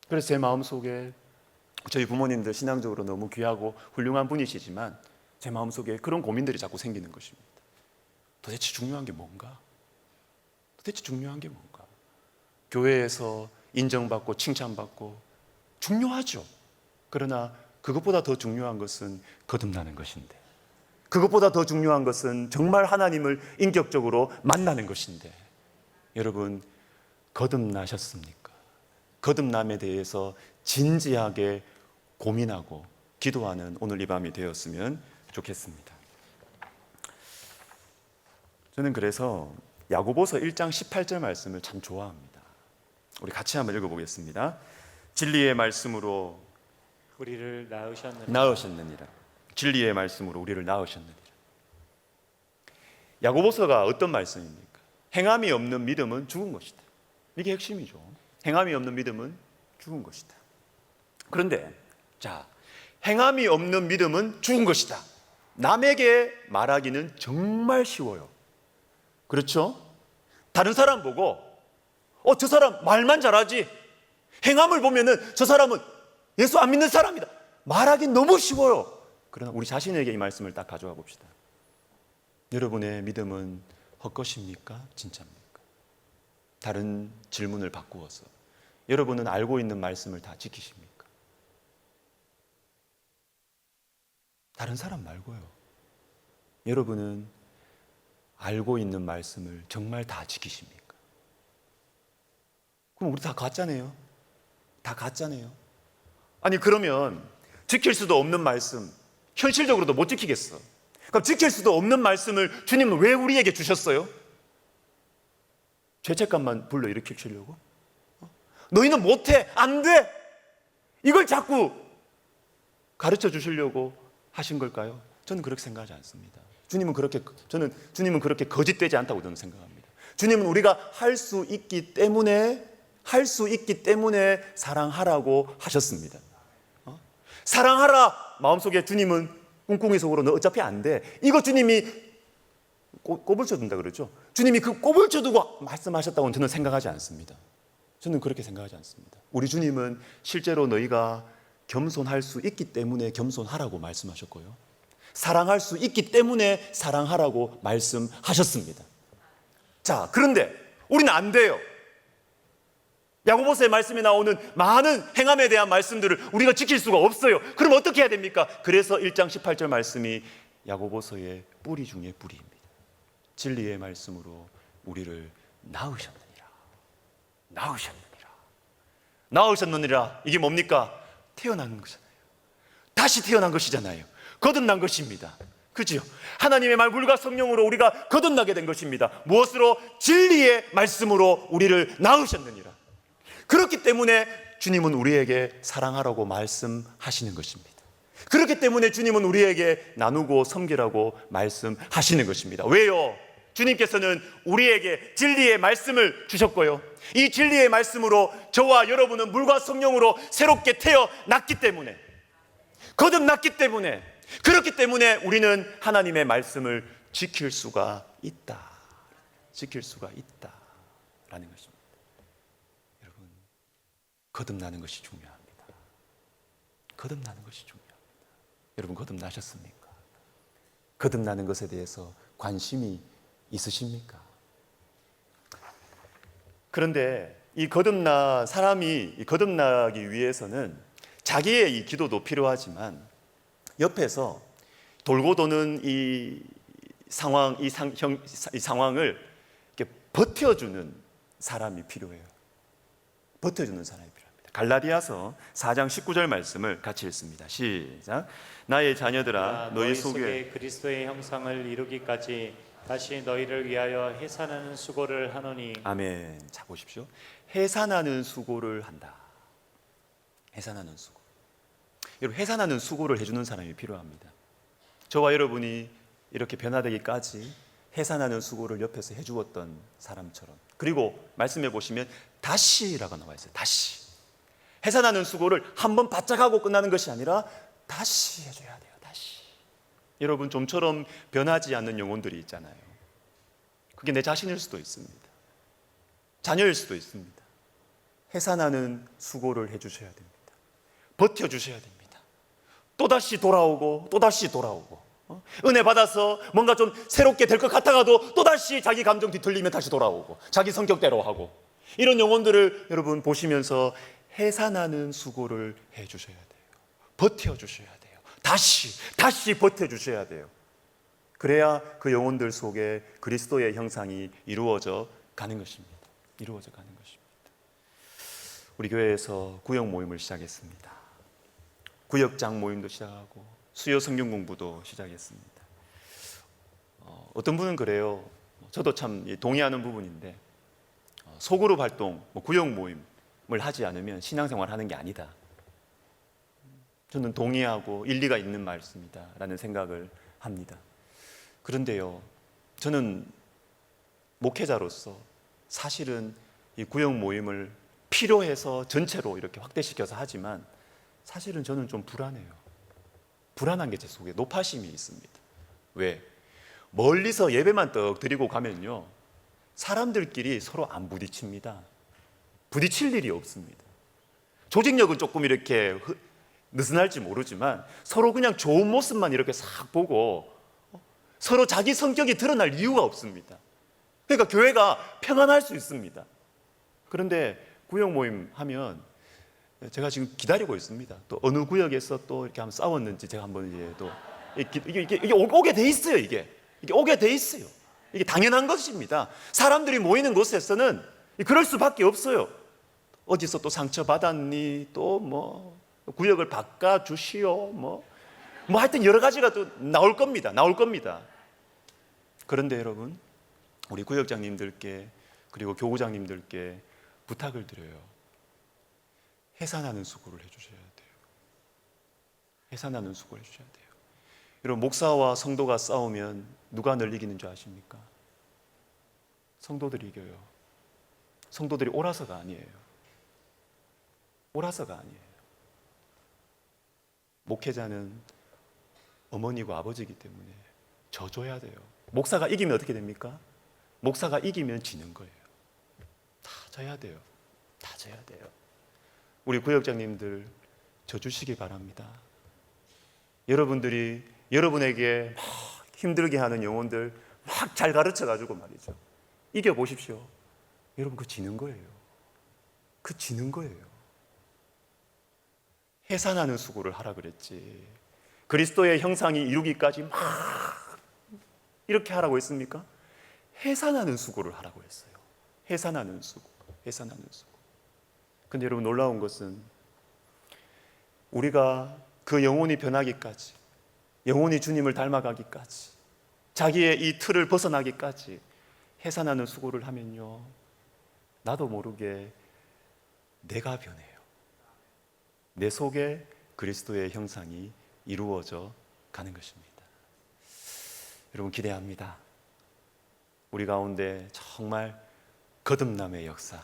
그래서 제 마음속에 저희 부모님들 신앙적으로 너무 귀하고 훌륭한 분이시지만 제 마음속에 그런 고민들이 자꾸 생기는 것입니다. 도대체 중요한 게 뭔가? 도대체 중요한 게 뭔가? 교회에서 인정받고 칭찬받고 중요하죠. 그러나 그것보다 더 중요한 것은 거듭나는 것인데, 그것보다 더 중요한 것은 정말 하나님을 인격적으로 만나는 것인데, 여러분 거듭나셨습니까? 거듭남에 대해서 진지하게 고민하고 기도하는 오늘 이 밤이 되었으면 좋겠습니다. 저는 그래서 야고보서 1장 18절 말씀을 참 좋아합니다. 우리 같이 한번 읽어보겠습니다. 진리의 말씀으로 우리를 낳으셨느니라. 진리의 말씀으로 우리를 낳으셨느니라. 야고보서가 어떤 말씀입니까? 행함이 없는 믿음은 죽은 것이다. 이게 핵심이죠. 행함이 없는 믿음은 죽은 것이다. 그런데 자, 행함이 없는 믿음은 죽은 것이다. 남에게 말하기는 정말 쉬워요. 그렇죠? 다른 사람 보고 저 사람 말만 잘하지, 행함을 보면은 저 사람은 예수 안 믿는 사람이다, 말하기 너무 쉬워요. 그러나 우리 자신에게 이 말씀을 딱 가져와 봅시다. 여러분의 믿음은 헛것입니까? 진짜입니까? 다른 질문을 바꾸어서 여러분은 알고 있는 말씀을 다 지키십니까? 다른 사람 말고요. 여러분은 알고 있는 말씀을 정말 다 지키십니까? 그럼 우리 다 가짜네요. 다 가짜네요. 아니 그러면 지킬 수도 없는 말씀, 현실적으로도 못 지키겠어. 그럼 지킬 수도 없는 말씀을 주님은 왜 우리에게 주셨어요? 죄책감만 불러일으키시려고? 너희는 못해, 안 돼, 이걸 자꾸 가르쳐 주시려고 하신 걸까요? 저는 그렇게 생각하지 않습니다. 주님은 그렇게 거짓되지 않다고 저는 생각합니다. 주님은 우리가 할 수 있기 때문에 사랑하라고 하셨습니다. 사랑하라 마음속에 주님은 꿍꿍이 속으로 너 어차피 안 돼, 이거 주님이 꼽을 쳐둔다 그러죠. 주님이 그 꼽을 쳐두고 말씀하셨다고는 저는 생각하지 않습니다. 저는 그렇게 생각하지 않습니다. 우리 주님은 실제로 너희가 겸손할 수 있기 때문에 겸손하라고 말씀하셨고요, 사랑할 수 있기 때문에 사랑하라고 말씀하셨습니다. 자, 그런데 우리는 안 돼요. 야고보서의 말씀에 나오는 많은 행함에 대한 말씀들을 우리가 지킬 수가 없어요. 그럼 어떻게 해야 됩니까? 그래서 1장 18절 말씀이 야고보서의 뿌리 중에 뿌리입니다. 진리의 말씀으로 우리를 낳으셨느니라. 이게 뭡니까? 태어난 거잖아요. 다시 태어난 것이잖아요. 거듭난 것입니다. 그죠? 하나님의 말 물과 성령으로 우리가 거듭나게 된 것입니다. 무엇으로? 진리의 말씀으로 우리를 낳으셨느니라. 그렇기 때문에 주님은 우리에게 사랑하라고 말씀하시는 것입니다. 그렇기 때문에 주님은 우리에게 나누고 섬기라고 말씀하시는 것입니다. 왜요? 주님께서는 우리에게 진리의 말씀을 주셨고요, 이 진리의 말씀으로 저와 여러분은 물과 성령으로 새롭게 태어났기 때문에, 거듭났기 때문에, 그렇기 때문에 우리는 하나님의 말씀을 지킬 수가 있다라는 것입니다. 여러분, 거듭나는 것이 중요합니다. 거듭나는 것이 중요합니다. 여러분 거듭나셨습니까? 거듭나는 것에 대해서 관심이 있으십니까? 그런데 사람이 거듭나기 위해서는 자기의 이 기도도 필요하지만 옆에서 돌고 도는 이 상황을 이렇게 버텨주는 사람이 필요해요. 버텨주는 사람이 필요합니다. 갈라디아서 4장 19절 말씀을 같이 읽습니다. 시작. 나의 자녀들아, 너희 속에 그리스도의 형상을 이루기까지 다시 너희를 위하여 해산하는 수고를 하노니. 아멘. 자 보십시오. 해산하는 수고를 한다. 해산하는 수고. 여러분, 해산하는 수고를 해주는 사람이 필요합니다. 저와 여러분이 이렇게 변화되기까지 해산하는 수고를 옆에서 해주었던 사람처럼. 그리고 말씀해 보시면 다시라고 나와 있어요. 다시. 해산하는 수고를 한번 바짝 하고 끝나는 것이 아니라 다시 해줘야 돼요. 다시. 여러분, 좀처럼 변하지 않는 영혼들이 있잖아요. 그게 내 자신일 수도 있습니다. 자녀일 수도 있습니다. 해산하는 수고를 해주셔야 됩니다. 버텨주셔야 됩니다. 또다시 돌아오고 또다시 돌아오고, 은혜 받아서 뭔가 좀 새롭게 될 것 같아가도 또다시 자기 감정 뒤틀리면 다시 돌아오고 자기 성격대로 하고, 이런 영혼들을 여러분 보시면서 해산하는 수고를 해주셔야 돼요. 버텨주셔야 돼요. 다시 버텨주셔야 돼요. 그래야 그 영혼들 속에 그리스도의 형상이 이루어져 가는 것입니다. 이루어져 가는 것입니다. 우리 교회에서 구역 모임을 시작했습니다. 구역장 모임도 시작하고 수요 성경 공부도 시작했습니다. 어떤 분은 그래요. 저도 참 동의하는 부분인데, 소그룹 활동, 구역 모임을 하지 않으면 신앙생활 하는 게 아니다. 저는 동의하고 일리가 있는 말씀이다라는 생각을 합니다. 그런데요, 저는 목회자로서 사실은 이 구역 모임을 필요해서 전체로 이렇게 확대시켜서 하지만, 사실은 저는 좀 불안해요. 불안한 게 제 속에 노파심이 있습니다. 왜? 멀리서 예배만 떡 드리고 가면요, 사람들끼리 서로 안 부딪힙니다. 부딪힐 일이 없습니다. 조직력은 조금 이렇게 느슨할지 모르지만 서로 그냥 좋은 모습만 이렇게 싹 보고 서로 자기 성격이 드러날 이유가 없습니다. 그러니까 교회가 평안할 수 있습니다. 그런데 구역 모임 하면 제가 지금 기다리고 있습니다. 또 어느 구역에서 또 이렇게 한번 싸웠는지 제가 한번 이제 또 이게 오게 돼 있어요. 이게 오게 돼 있어요. 이게 당연한 것입니다. 사람들이 모이는 곳에서는 그럴 수밖에 없어요. 어디서 또 상처 받았니? 또 뭐 구역을 바꿔 주시오. 뭐 하여튼 여러 가지가 또 나올 겁니다. 그런데 여러분, 우리 구역장님들께 그리고 교구장님들께 부탁을 드려요. 해산하는 수고를 해주셔야 돼요. 해산하는 수고를 해주셔야 돼요. 여러분, 목사와 성도가 싸우면 누가 늘 이기는 줄 아십니까? 성도들이 이겨요. 성도들이 옳아서가 아니에요. 옳아서가 아니에요. 목회자는 어머니고 아버지이기 때문에 져줘야 돼요. 목사가 이기면 어떻게 됩니까? 목사가 이기면 지는 거예요. 다 져야 돼요. 다 져야 돼요. 우리 구역장님들 져주시기 바랍니다. 여러분들이 여러분에게 막 힘들게 하는 영혼들 막 잘 가르쳐가지고 말이죠, 이겨보십시오. 여러분, 그 지는 거예요. 그 지는 거예요. 해산하는 수고를 하라 그랬지, 그리스도의 형상이 이루기까지 막 이렇게 하라고 했습니까? 해산하는 수고를 하라고 했어요. 해산하는 수고. 근데 여러분, 놀라운 것은 우리가 그 영혼이 변하기까지, 영혼이 주님을 닮아가기까지, 자기의 이 틀을 벗어나기까지 해산하는 수고를 하면요, 나도 모르게 내가 변해요. 내 속에 그리스도의 형상이 이루어져 가는 것입니다. 여러분, 기대합니다. 우리 가운데 정말 거듭남의 역사,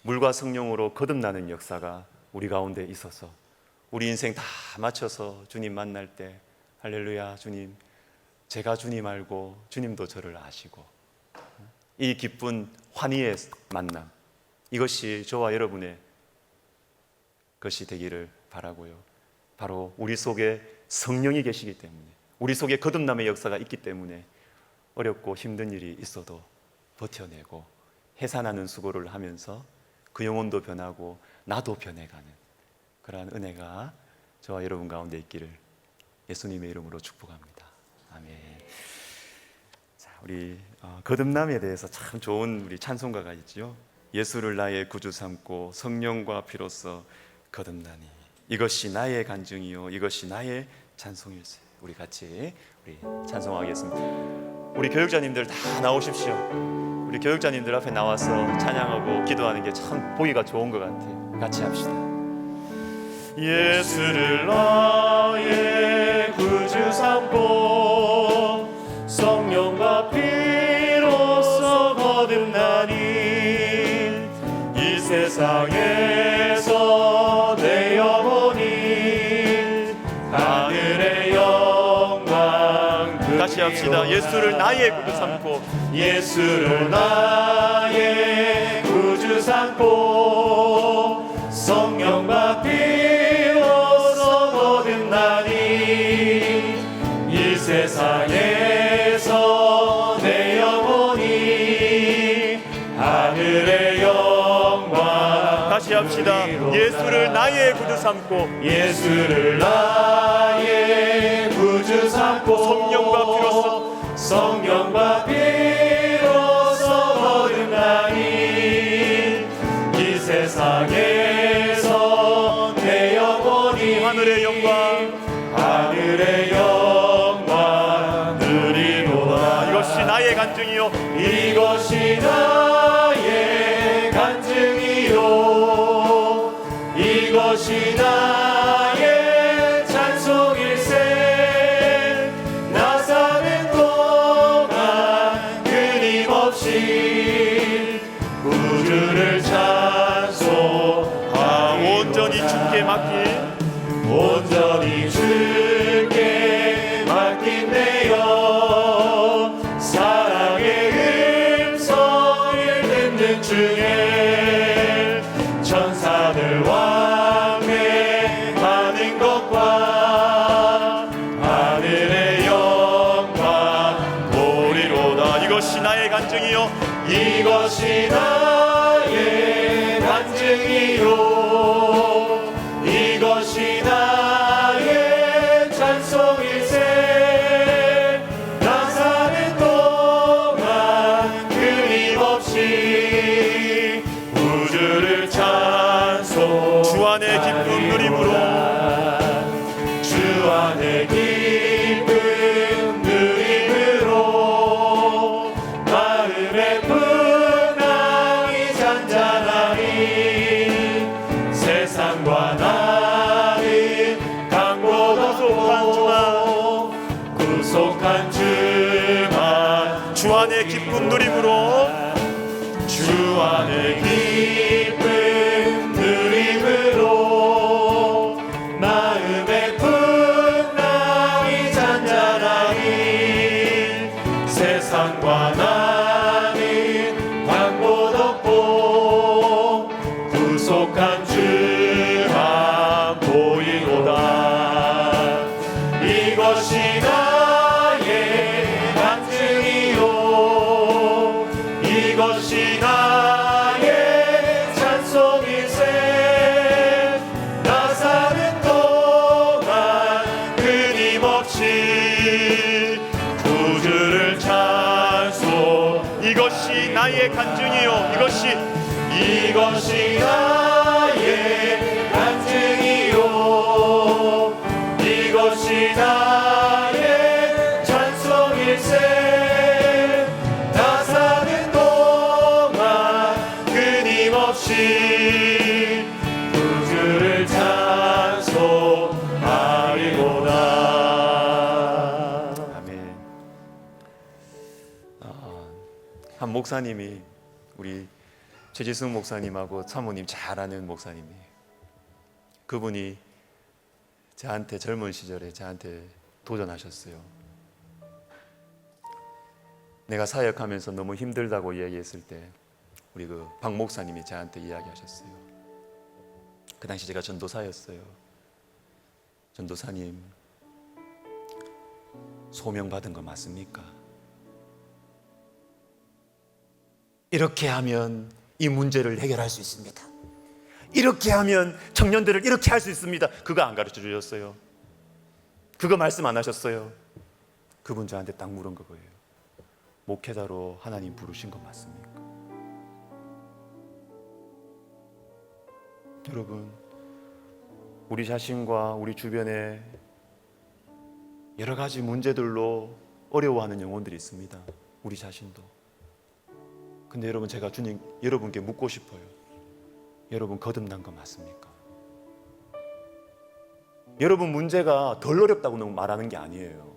물과 성령으로 거듭나는 역사가 우리 가운데 있어서 우리 인생 다 맞춰서 주님 만날 때 할렐루야, 주님, 제가 주님 알고 주님도 저를 아시고, 이 기쁜 환희의 만남, 이것이 저와 여러분의 것이 되기를 바라고요. 바로 우리 속에 성령이 계시기 때문에, 우리 속에 거듭남의 역사가 있기 때문에 어렵고 힘든 일이 있어도 버텨내고 해산하는 수고를 하면서 그 영혼도 변하고 나도 변해가는 그러한 은혜가 저와 여러분 가운데 있기를 예수님의 이름으로 축복합니다. 아멘. 자, 우리 거듭남에 대해서 참 좋은 우리 찬송가가 있죠. 예수를 나의 구주 삼고 성령과 피로써 거듭나니 이것이 나의 간증이요 이것이 나의 찬송일세. 우리 같이 우리 찬송하겠습니다. 우리 교육자님들 다 나오십시오. 우리 교육자님들 앞에 나와서 찬양하고 기도하는 게 참 보기가 좋은 것 같아요. 같이 합시다. 예수를 나의 구주 삼고 성령과 피로써 거듭나니 이 세상에서 내 영혼이 하늘의 영광 다시 합시다. 예수를 나의 구주 삼고 예수를 나의 구주 삼고 성령과 피로 고백합시다. 예수를 나의 구주 삼고 예수를 나의 구주 삼고 성령과 비로소 거듭나니 이 세상에서 내 영혼이 하늘의 영광 누리노라. 이것이 나의 간증이요 이것이 나의 간증이요 이것이 나의 찬송일세. 나 사는 동안 끊임없이 구주를 찬송하리. 온전히 주께 맡긴 온전히 주께 맡긴대요. 사랑의 음성을 듣는 중에 천사들 왕래하는 것과 하늘의 영광 보리로다. 이것이 나의 간증이요 이것이 나의 간증이요 이것이 나의 찬송일세. 나 사는 동안 끊임없이 구주를 찬송. 주 안의 기쁨 누림으로 주 안의 기쁨 누림으로 마음의 풍랑이 잔잔하니 세상과 나는 강고도 구속한 주만 주 안의 기쁨 누림으로 주 안의 기쁨 누림으로 마음의 풍랑이 잔잔하니 세상과 나는 광고덮고 구속한 주만 보이로다. 이것이 나의 간증이요 이것이 나의 찬송일세. 나 사는 동안 끊임없이 구주를 찬송. 이것이 나의 간증이요 이것이 나의 간증이요 이것이 나의 찬송일세. 나 사는 동안 끊임없이 구주를 찬송하리로다. 아멘. 한 목사님이 우리 최지승 목사님하고 사모님 잘 아는 목사님이에요. 그분이 저한테 젊은 시절에 저한테 도전하셨어요. 내가 사역하면서 너무 힘들다고 이야기했을 때 우리 그 박 목사님이 저한테 이야기하셨어요. 그 당시 제가 전도사였어요. 전도사님, 소명 받은 거 맞습니까? 이렇게 하면 이 문제를 해결할 수 있습니다. 이렇게 하면 청년들을 이렇게 할 수 있습니다. 그거 안 가르쳐 주셨어요. 그거 말씀 안 하셨어요. 그분 저한테 딱 물은 거예요. 목회자로 하나님 부르신 거 맞습니까? 여러분, 우리 자신과 우리 주변에 여러 가지 문제들로 어려워하는 영혼들이 있습니다. 우리 자신도. 근데 여러분, 제가 주님 여러분께 묻고 싶어요. 여러분 거듭난 거 맞습니까? 여러분 문제가 덜 어렵다고 말하는 게 아니에요.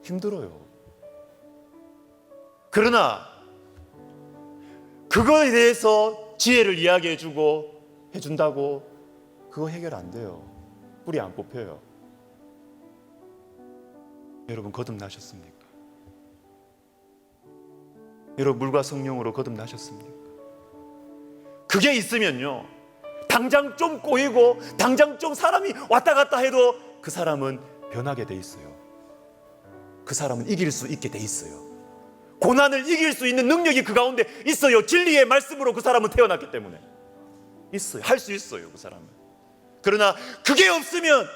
힘들어요. 그러나 그거에 대해서 지혜를 이야기해주고 해준다고 그거 해결 안 돼요. 뿌리 안 뽑혀요. 여러분 거듭나셨습니까? 여러분 물과 성령으로 거듭나셨습니까? 그게 있으면요, 당장 좀 꼬이고 당장 좀 사람이 왔다 갔다 해도 그 사람은 변하게 돼 있어요. 그 사람은 이길 수 있게 돼 있어요. 고난을 이길 수 있는 능력이 그 가운데 있어요. 진리의 말씀으로 그 사람은 태어났기 때문에. 있어요. 할 수 있어요, 그 사람은. 그러나 그게 없으면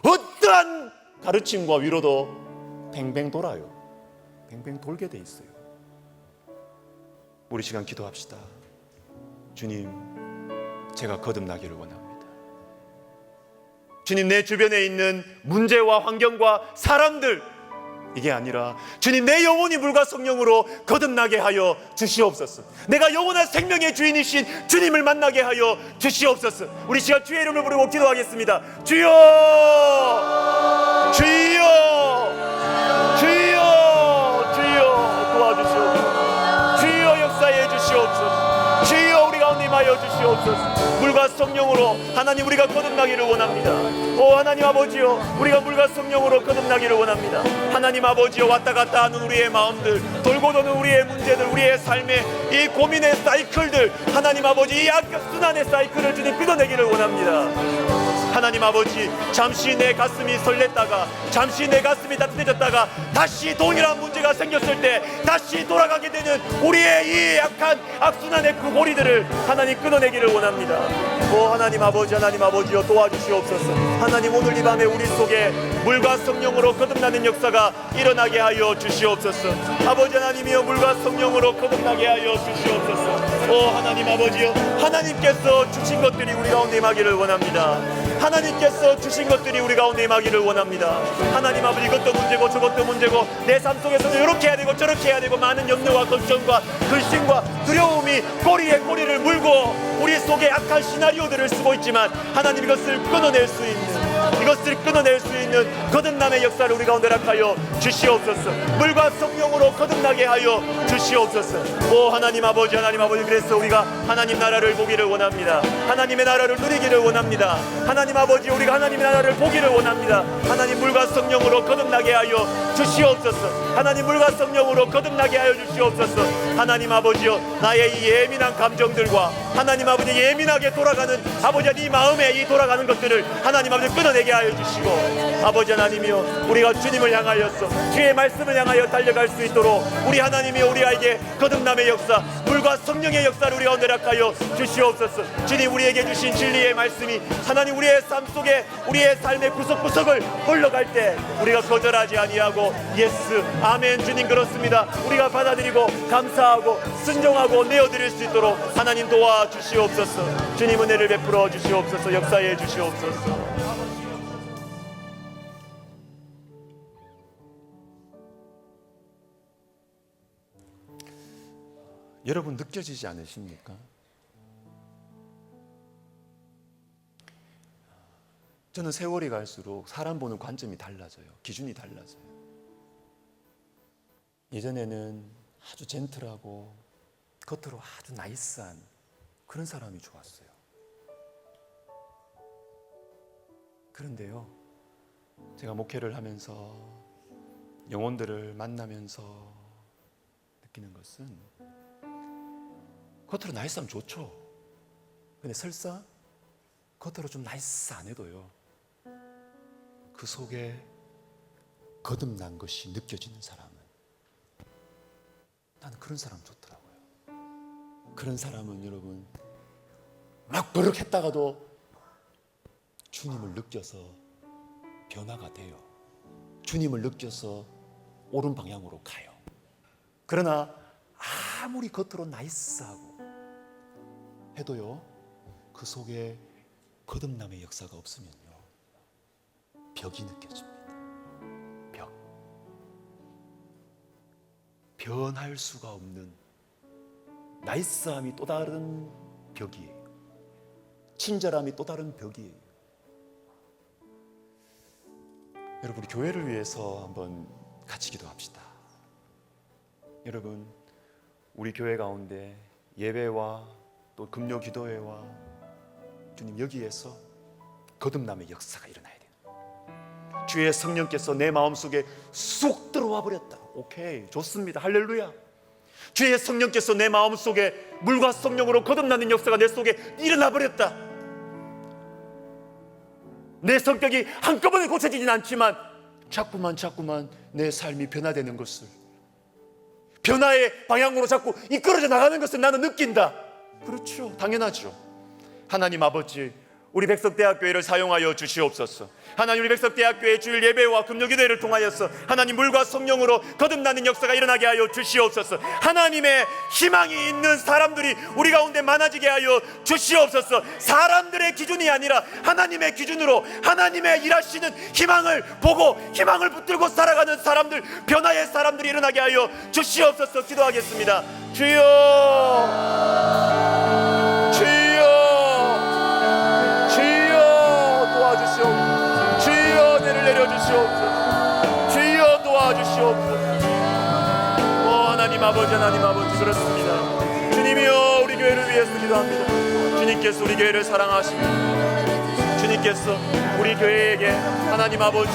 어떠한 가르침과 위로도 뱅뱅 돌아요. 뱅뱅 돌게 돼 있어요. 우리 시간 기도합시다. 주님, 제가 거듭나기를 원합니다. 주님, 내 주변에 있는 문제와 환경과 사람들, 이게 아니라 주님, 내 영혼이 물과 성령으로 거듭나게 하여 주시옵소서. 내가 영원한 생명의 주인이신 주님을 만나게 하여 주시옵소서. 우리 시간 주의 이름을 부르고 기도하겠습니다. 주여, 주여, 주여, 주여 도와주시옵소서. 주여 역사해 주시옵소서. 주여 우리 가운데 임하여 주시옵소서. 물과 성령으로 하나님, 우리가 거듭나기를 원합니다. 오 하나님 아버지여, 우리가 물과 성령으로 거듭나기를 원합니다. 하나님 아버지여, 왔다 갔다 하는 우리의 마음들, 돌고 도는 우리의 문제들, 우리의 삶의 이 고민의 사이클들, 하나님 아버지, 이 악순환의 사이클을 주님 끊어내기를 원합니다. 하나님 아버지, 잠시 내 가슴이 설렜다가, 잠시 내 가슴이 따뜻해졌다가 다시 동일한 문제가 생겼을 때 다시 돌아가게 되는 우리의 이 약한 악순환의 그 고리들을 하나님 끊어내기를 원합니다. 오 하나님 아버지, 하나님 아버지여 도와주시옵소서. 하나님, 오늘 이 밤에 우리 속에 물과 성령으로 거듭나는 역사가 일어나게 하여 주시옵소서. 아버지 하나님이여, 물과 성령으로 거듭나게 하여 주시옵소서. 오 하나님 아버지여, 하나님께서 주신 것들이 우리 가운데 임하기를 원합니다. 하나님께서 주신 것들이 우리 가운데 임하기를 원합니다. 하나님 아버지, 이것도 문제고 저것도 문제고 내 삶 속에서도 이렇게 해야 되고 저렇게 해야 되고 많은 염려와 걱정과 근심과 두려움이 꼬리에 꼬리를 물고 우리 속에 악한 시나리오들을 쓰고 있지만, 하나님 이것을 끊어낼 수 있는 거듭남의 역사를 우리 가운데 허락하여 주시옵소서. 물과 성령으로 거듭나게 하여 주시옵소서. 오 하나님 아버지, 하나님 아버지, 그래서 우리가 하나님 나라를 보기를 원합니다. 하나님의 나라를 누리기를 원합니다. 하나님 아버지, 우리가 하나님의 나라를 보기를 원합니다. 하나님, 물과 성령으로 거듭나게 하여 주시옵소서. 하나님, 물과 성령으로 거듭나게 하여 주시옵소서. 하나님 아버지여, 나의 이 예민한 감정들과 하나님 아버지 예민하게 돌아가는 아버지 이 마음에 이 돌아가는 것들을 하나님 아버지 끊어내게 하여 주시고, 아버지 하나님이여, 우리가 주님을 향하여서 주의 말씀을 향하여 달려갈 수 있도록 우리 하나님이여, 우리에게 거듭남의 역사, 물과 성령의 역사를 우리가 허락하여 주시옵소서. 주님, 우리에게 주신 진리의 말씀이 하나님 우리의 삶 속에 우리의 삶의 구석구석을 흘러갈 때 우리가 거절하지 아니하고 예스 아멘 주님 그렇습니다, 우리가 받아들이고 감사하고 순종하고 내어드릴 수 있도록 하나님 도와주시옵소서. 주님, 은혜를 베풀어 주시옵소서. 역사해 주시옵소서. 여러분, 느껴지지 않으십니까? 저는 세월이 갈수록 사람 보는 관점이 달라져요. 기준이 달라져요. 예전에는 아주 젠틀하고 겉으로 아주 나이스한 그런 사람이 좋았어요. 그런데요, 제가 목회를 하면서 영혼들을 만나면서 느끼는 것은, 겉으로 나이스하면 좋죠. 근데 설사 겉으로 좀 나이스 안 해도요, 그 속에 거듭난 것이 느껴지는 사람은, 나는 그런 사람 좋더라고요. 그런 사람은 여러분, 막 버럭했다가도 주님을 느껴서 변화가 돼요. 주님을 느껴서 옳은 방향으로 가요. 그러나 아무리 겉으로 나이스하고 해도요, 그 속에 거듭남의 역사가 없으면요, 벽이 느껴집니다. 벽. 변할 수가 없는 나이스함이 또 다른 벽이에요. 친절함이 또 다른 벽이에요. 여러분, 우리 교회를 위해서 한번 같이 기도합시다. 여러분, 우리 교회 가운데 예배와 또 금요 기도회와 주님 여기에서 거듭남의 역사가 일어나야 돼요. 주의 성령께서 내 마음속에 쑥 들어와 버렸다. 오케이, 좋습니다. 할렐루야. 주의 성령께서 내 마음속에 물과 성령으로 거듭나는 역사가 내 속에 일어나 버렸다. 내 성격이 한꺼번에 고쳐지진 않지만 자꾸만 내 삶이 변화되는 것을, 변화의 방향으로 자꾸 이끌어져 나가는 것을 나는 느낀다. 그렇죠, 당연하죠. 하나님 아버지, 우리 백석대학교회를 사용하여 주시옵소서. 하나님, 우리 백석대학교회 주일 예배와 금요기도회를 통하여서 하나님 물과 성령으로 거듭나는 역사가 일어나게 하여 주시옵소서. 하나님의 희망이 있는 사람들이 우리 가운데 많아지게 하여 주시옵소서. 사람들의 기준이 아니라 하나님의 기준으로 하나님의 일하시는 희망을 보고 희망을 붙들고 살아가는 사람들, 변화의 사람들이 일어나게 하여 주시옵소서. 기도하겠습니다. 주여, 도와주시옵소서. 주여, 내를 내려주시옵소서. 주여, 도와주시옵소서. 하나님 아버지, 하나님 아버지, 그렇습니다. 주님이여, 우리 교회를 위해서 기도합니다. 주님께서 우리 교회를 사랑하시고 주님께서 우리 교회에게 하나님 아버지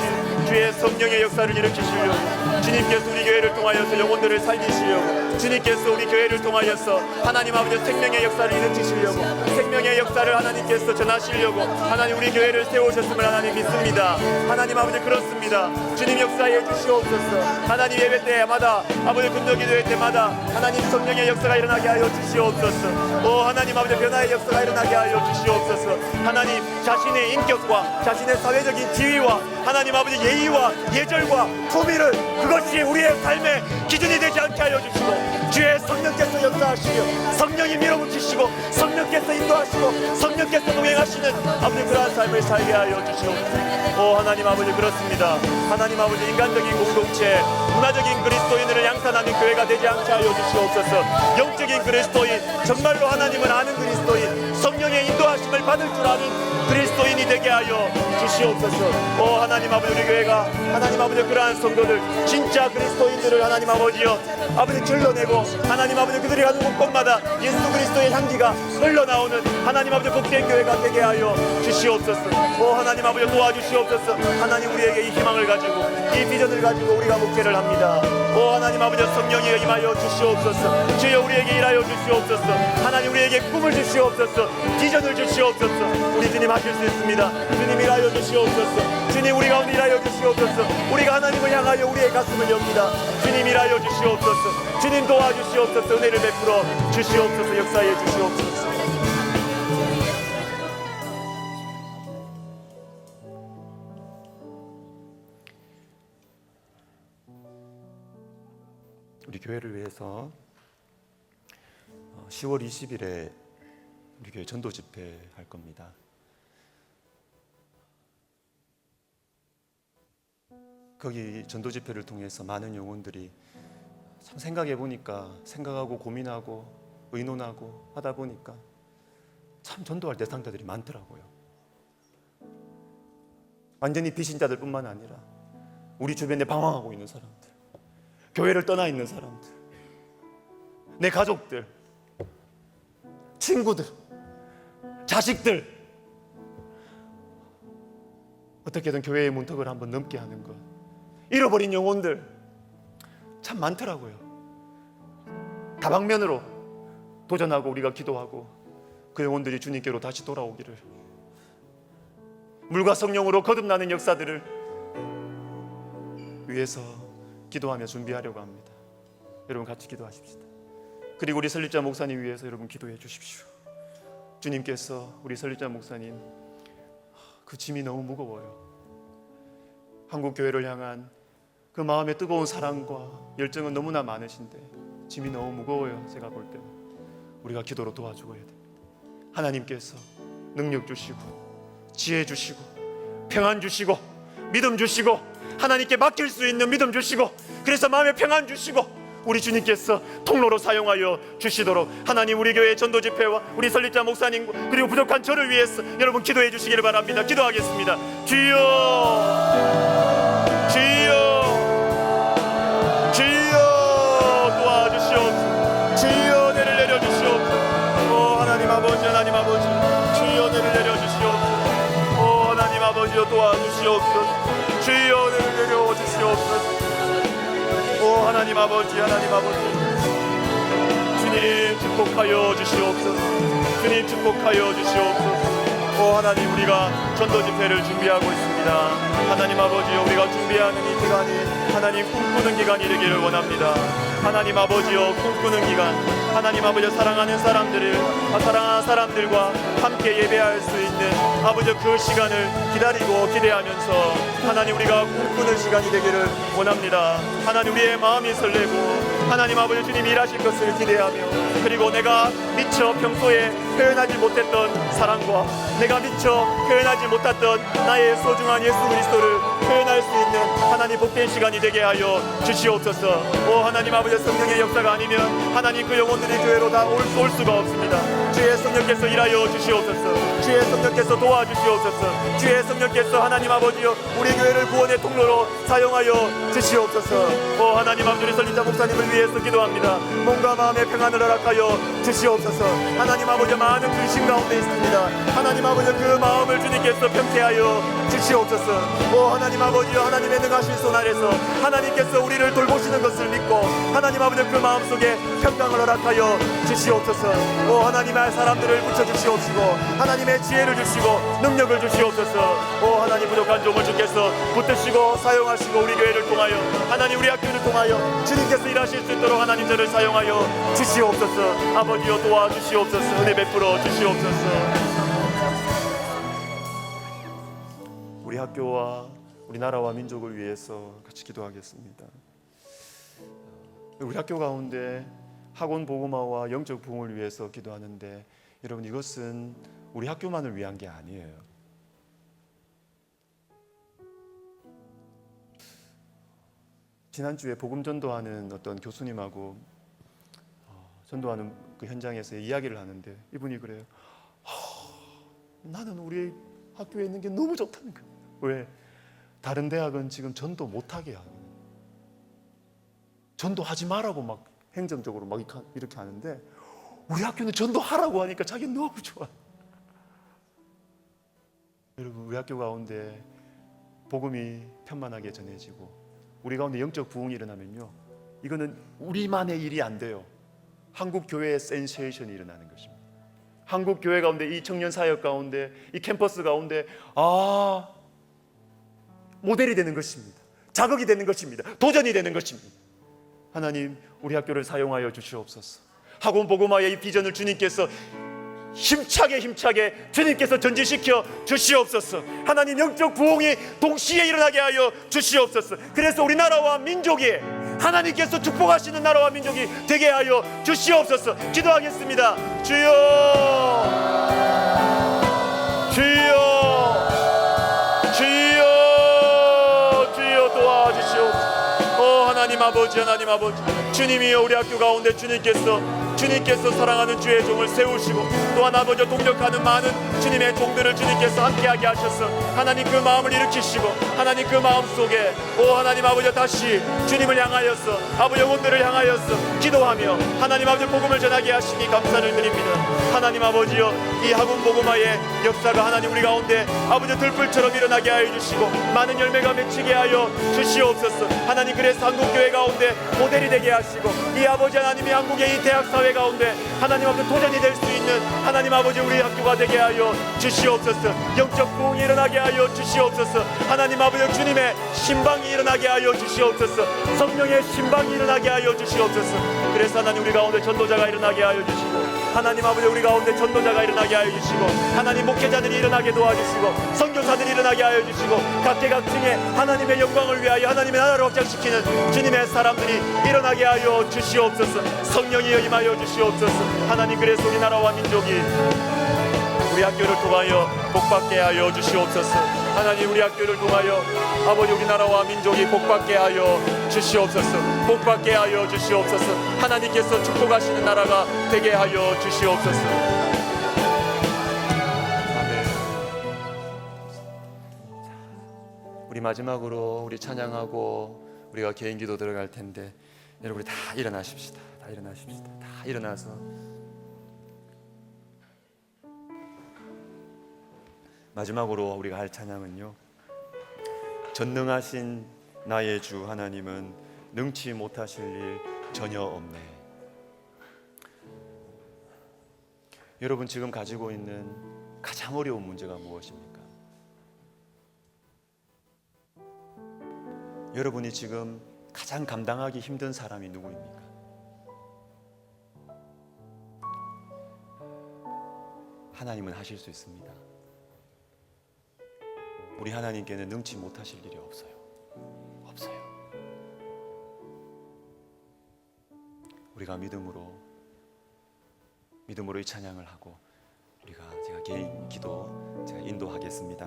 주의 성령의 역사를 일으키시려고, 주님께서 우리 교회를 통하여서 영혼들을 살리시려고, 주님께서 우리 교회를 통하여서 하나님 아버지 생명의 역사를 일으키시려고, 생명의 역사를 하나님께서 전하시려고 하나님 우리 교회를 세우셨음을 하나님 믿습니다. 하나님 아버지, 그렇습니다. 주님 역사해 주시옵소서. 하나님 예배 때마다, 아버지 금요기도회 때마다 하나님 성령의 역사가 일어나게 하여 주시옵소서. 하나님 아버지 변화의 역사가 일어나게 하여 주시옵소서. 하나님 자신의 인격과 자신의 사회적인 지위와 하나님 아버지 예의와 예절과 품위를, 그것이 우리의 삶의 기준이 되지 않게 하여 주시고, 주의 성령께서 역사하시며 성령이 밀어붙이시고 성령께서 인도하시고 성령께서 동행하시는 아버지 그러한 삶을 살게 하여 주시옵소서. 하나님 아버지, 그렇습니다. 하나님 아버지, 인간적인 공동체, 문화적인 그리스도인들을 양산하는 교회가 되지 않게 하여 주시옵소서. 영적인 그리스도인, 정말로 하나님을 아는 그리스도인, 성령의 인도하심을 받을 줄 아는 그리스도인이 되게 하여 주시옵소서. 하나님 아버지, 우리 교회가 하나님 아버지 그러한 성도들, 진짜 그리스도인들을 하나님 아버지여 아버지 길러내고, 하나님 아버지 그들이 가는 곳곳마다 예수 그리스도의 향기가 흘러나오는 하나님 아버지 복된 교회가 되게 하여 주시옵소서. 하나님 아버지 도와주시옵소서. 하나님, 우리에게 이 희망을 가지고 이 비전을 가지고 우리가 목회를 합니다. 하나님 아버지, 성령이 임하여 주시옵소서. 주여, 우리에게 일하여 주시옵소서. 하나님, 우리에게 꿈을 주시옵소서. 비전을 주시옵소서. 우리 주님 하실 수 있습니다. 주님 일하여 주시옵소서. 주님, 우리 가운데 일하여 주시옵소서. 우리가 하나님을 향하여 우리의 가슴을 엽니다. 주님 일하여 주시옵소서. 주님 도와주시옵소서. 은혜를 베풀어 주시옵소서. 역사해 주시옵소서. 우리 교회를 위해서 10월 20일에 우리 교회 전도 집회 할 겁니다. 거기 전도 집회를 통해서 많은 영혼들이, 참 생각해 보니까, 생각하고 고민하고 의논하고 하다 보니까 참 전도할 대상자들이 많더라고요. 완전히 비신자들 뿐만 아니라 우리 주변에 방황하고 있는 사람들, 교회를 떠나 있는 사람들, 내 가족들, 친구들, 자식들, 어떻게든 교회의 문턱을 한번 넘게 하는 것, 잃어버린 영혼들 참 많더라고요. 다방면으로 도전하고 우리가 기도하고 그 영혼들이 주님께로 다시 돌아오기를, 물과 성령으로 거듭나는 역사들을 위해서 기도하며 준비하려고 합니다. 여러분 같이 기도하십시다. 그리고 우리 설립자 목사님 위해서 여러분 기도해 주십시오. 주님께서 우리 설립자 목사님 그 짐이 너무 무거워요. 한국 교회를 향한 그 마음의 뜨거운 사랑과 열정은 너무나 많으신데 짐이 너무 무거워요. 제가 볼 때는 우리가 기도로 도와주어야 됩니다. 하나님께서 능력 주시고 지혜 주시고 평안 주시고 믿음 주시고 하나님께 맡길 수 있는 믿음 주시고, 그래서 마음의 평안 주시고 우리 주님께서 통로로 사용하여 주시도록 하나님, 우리 교회 전도 집회와 우리 설립자 목사님 그리고 부족한 저를 위해서 여러분 기도해 주시기를 바랍니다. 기도하겠습니다. 주여, 주여, 주여 도와주시옵소서. 주여 내를 내려주시옵소서. 하나님 아버지, 하나님 아버지, 주여 내를 내려주시옵소서. 하나님 아버지여 도와주시옵소서. 주여 내를 내려주시옵소서. 하나님 아버지, 하나님 아버지, 주님 축복하여 주시옵소서. 주님 축복하여 주시옵소서. 하나님, 우리가 전도 집회를 준비하고 있습니다. 원합니다. 하나님 아버지요, 우리가 준비하는 이 기간이 하나님 꿈꾸는 기간이 되기를 원합니다. 하나님 아버지요, 꿈꾸는 기간, 하나님 아버지 사랑하는 사람들과 함께 예배할 수 있는 아버지 그 시간을 기다리고 기대하면서 하나님 우리가 꿈꾸는 시간이 되기를 원합니다. 하나님 우리의 마음이 설레고 하나님 아버지 주님 일하실 것을 기대하며, 그리고 내가 미처 평소에 표현하지 못했던 사랑과 내가 미처 표현하지 못했던 나의 소중한 예수 그리스도를 표현할 수 있는 하나님 복된 시간이 되게 하여 주시옵소서. 오 하나님 아버지, 성령의 역사가 아니면 하나님 그 영혼들이 교회로 다 올 수가 없습니다. 주의 성령께서 일하여 주시옵소서. 주의 성령께서 도와주시옵소서. 주의 성령께서 하나님 아버지여 우리 교회를 구원의 통로로 사용하여 주시옵소서. 오 하나님 아버지, 설리자 목사님을 위해서 기도합니다. 몸과 마음의 평안을 허락하여 주시옵소서. 하나님 아버지, 많은 근심 가운데 있습니다. 하나님 아버지, 그 마음을 주님께서 평케하여 주시옵소서. 오 하나님 아버지여, 하나님의 능하신 손 아래서 하나님께서 우리를 돌보시는 것을 믿고 하나님 아버지 그 마음속에 평강을 허락하여 주시옵소서. 오 하나님의 사람들을 붙여주시옵시고 하나님의 지혜를 주시고 능력을 주시옵소서. 오 하나님, 부족한 종을 주께서 붙드시고 사용하시고 우리 교회를 통하여 하나님 우리 학교를 통하여 주님께서 일하실 수 있도록 하나님 저를 사용하여 주시옵소서. 아버지여 도와주시옵소서. 은혜 베풀어 주시옵소서. 우리 학교와 우리나라와 민족을 위해서 같이 기도하겠습니다. 우리 학교 가운데 학원 복음화와 영적 부흥을 위해서 기도하는데, 여러분 이것은 우리 학교만을 위한 게 아니에요. 지난주에 복음 전도하는 어떤 교수님하고 전도하는 그 현장에서 이야기를 하는데 이분이 그래요. 나는 우리 학교에 있는 게 너무 좋다는 거예요. 왜? 다른 대학은 지금 전도 못하게 하는, 전도하지 말라고 막 행정적으로 막 이렇게 하는데 우리 학교는 전도하라고 하니까 자기는 너무 좋아. 여러분, 우리 학교 가운데 복음이 편만하게 전해지고 우리 가운데 영적 부흥이 일어나면요, 이거는 우리만의 일이 안 돼요. 한국 교회의 센세이션이 일어나는 것입니다. 한국 교회 가운데, 이 청년 사역 가운데, 이 캠퍼스 가운데 모델이 되는 것입니다. 자극이 되는 것입니다. 도전이 되는 것입니다. 하나님, 우리 학교를 사용하여 주시옵소서. 학원 복음화의 이 비전을 주님께서 힘차게 주님께서 전진시켜 주시옵소서. 하나님, 영적 부흥이 동시에 일어나게 하여 주시옵소서. 그래서 우리나라와 민족이 하나님께서 축복하시는 나라와 민족이 되게 하여 주시옵소서. 기도하겠습니다. 주여, 주여, 주여, 주여 도와주시옵소서. 하나님 아버지, 하나님 아버지, 주님이여, 우리 학교 가운데 주님께서 사랑하는 주의 종을 세우시고 또한 아버지 동력하는 많은 주님의 종들을 주님께서 함께하게 하셔서 하나님 그 마음을 일으키시고 하나님 그 마음 속에 하나님 아버지 다시 주님을 향하여서 아버지 영혼들을 향하여서 기도하며 하나님 아버지 복음을 전하게 하시니 감사를 드립니다. 하나님 아버지여, 이 학원 복음화의 역사가 하나님 우리 가운데 아버지 들불처럼 일어나게 하여 주시고 많은 열매가 맺히게 하여 주시옵소서. 하나님, 그래서 한국교회 가운데 모델이 되게 하시고 이 아버지 하나님이 한국의 이 대학 사회 가운데 하나님 아버지 도전이 될 수 있는 하나님 아버지 우리 학교가 되게 하여 주시옵소서. 영적 부흥이 일어나게 하여 주시옵소서. 하나님 아버지 주님의 신방이 일어나게 하여 주시옵소서. 성령의 신방이 일어나게 하여 주시옵소서. 그래서 하나님 우리 가운데 전도자가 일어나게 하여 주시고 하나님 아버지 우리 가운데 전도자가 일어나게 하여 주시고 하나님 목회자들이 일어나게 도와주시고 선교사들이 일어나게 하여 주시고 각계각층의 하나님의 영광을 위하여 하나님의 나라를 확장시키는 주님의 사람들이 일어나게 하여 주시옵소서. 성령이여 임하여 주시옵소서. 하나님, 그래서 우리나라와 민족이 우리 학교를 통하여 복받게 하여 주시옵소서. 하나님, 우리 학교를 통하여 아버지 우리나라와 민족이 복받게 하여 주시옵소서. 복받게 하여 주시옵소서. 하나님께서 축복하시는 나라가 되게 하여 주시옵소서. 아멘. 우리 마지막으로 우리 찬양하고 우리가 개인 기도 들어갈 텐데, 여러분 우리 다 일어나십시다. 다 일어나십시다. 다 일어나서 마지막으로 우리가 할 찬양은요, 전능하신 나의 주 하나님은 능치 못하실 일 전혀 없네. 여러분 지금 가지고 있는 가장 어려운 문제가 무엇입니까? 여러분이 지금 가장 감당하기 힘든 사람이 누구입니까? 하나님은 하실 수 있습니다. 우리 하나님께는 능치 못하실 일이 없어요. 없어요. 우리가 믿음으로 이 찬양을 하고 제가 개인 기도 제가 인도하겠습니다.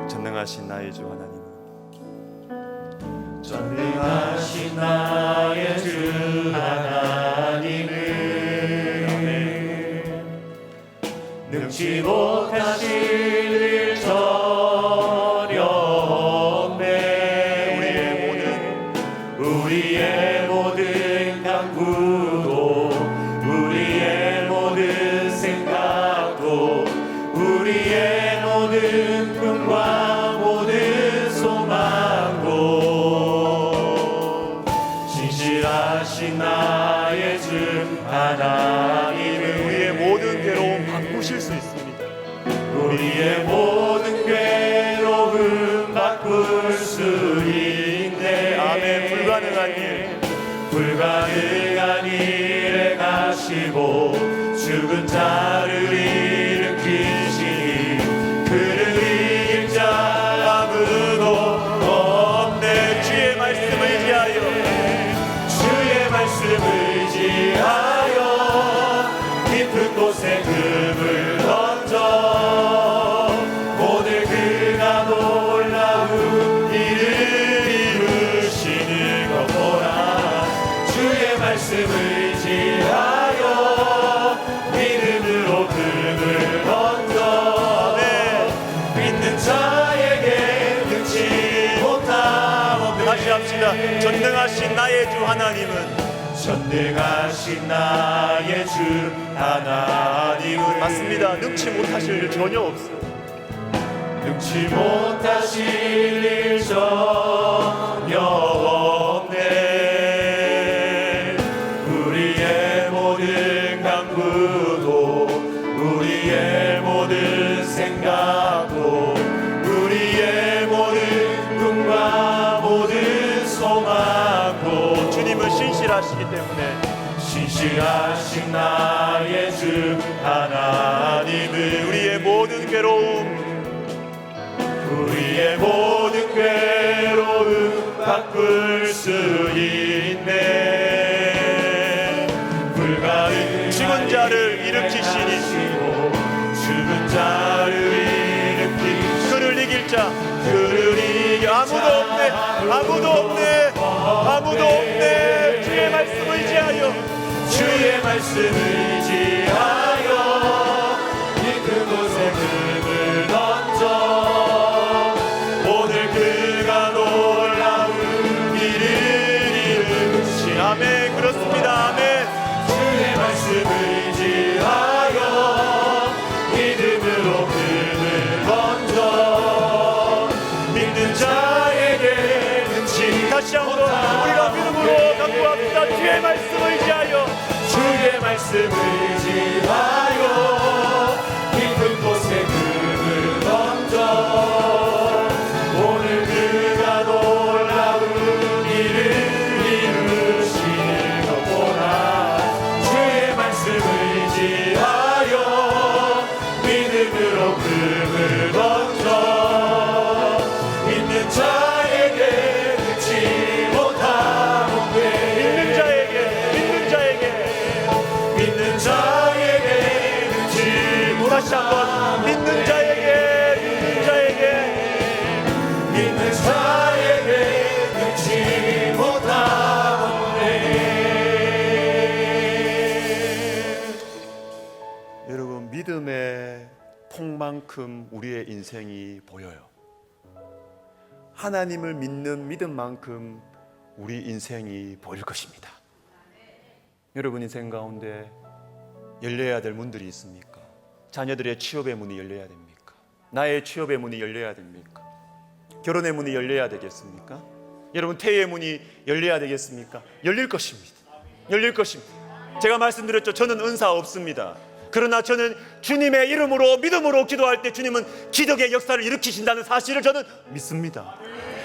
전능하신 나의 주 하나님, 전능하신 나의 주 하나님은 능치 못하실 일 전혀 없네. 우리의 모든 간구도 우리의 모든 생각도 우리의 모든 꿈과 모든 소망도 신실하신 나의 주 하나님은 우리의 모든 괴로움 바꾸실 수 있습니다. 우리의 모든 괴로움 바꿀 수 있네. 아멘. 불가능한 일에 가시고 죽은 자를 일으키시니 그를 이길 자 아무도 없네. 주의 말씀을 의지하여 주의 말씀을 의지하여 깊은 곳에 금을 던져 오늘 그가 놀라운 일을 이루시는 것 보라. 주의 말씀을 의지하여 믿음으로 금을 던져 믿는 자에게 능치 못함. 다시 합시다. 전능하신 나의 주 하나님은 전능하신 나의 주 하나님은 맞습니다. 능치 못하실 일 전혀 없어요. 능치 못하실 일 전혀 없네. 우리의 모든 간구도 우리의 모든 생각도 우리의 모든 꿈과 모든 소망도 주님은 신실하시기 때문에 신실하신 나의 주 하나님은 우리의 모든 괴로움 우리의 모든 괴로움 바꿀 수 있네. 불가능한 죽은 자를 일으키시니 죽은 자를 일으키시니 그를 이길 자 그를 이길 아무도 없네. 아무도 없네. 아무도 없네. 주의 말씀 의지하여 주의 말씀 의지하여 깊은 곳에 금을 던져 오늘 그가 놀라운 일을 이루시. 아멘. 그렇습니다. 아멘. 주의 말씀 의지하여 믿음으로 금을 던져 믿는 자에게 능치 다시 한번 우리가 믿음으로 갖고 합시다. 주의 말씀 의지하여 주의 말씀 의지하여 깊은 곳에 금을 던져 오늘 그가 놀라운 일을 이루시는 것 보라. 주의 말씀 의지하여 믿음으로 금을 던져 믿는 자에게 능치 못함 없네. 믿는 자에게 믿는 자에게 능치 다시 한번 믿는 자에게 믿는 자에게 능치 못함 없네. 여러분, 믿음의 폭만큼 우리의 인생이 보여요. 하나님을 믿는 믿음만큼 우리 인생이 보일 것입니다. 여러분 인생 가운데 열려야 될 문들이 있습니까? 자녀들의 취업의 문이 열려야 됩니까? 나의 취업의 문이 열려야 됩니까? 결혼의 문이 열려야 되겠습니까? 여러분 퇴의 문이 열려야 되겠습니까? 열릴 것입니다. 열릴 것입니다. 제가 말씀드렸죠. 저는 은사 없습니다. 그러나 저는 주님의 이름으로 믿음으로 기도할 때 주님은 기적의 역사를 일으키신다는 사실을 저는 믿습니다.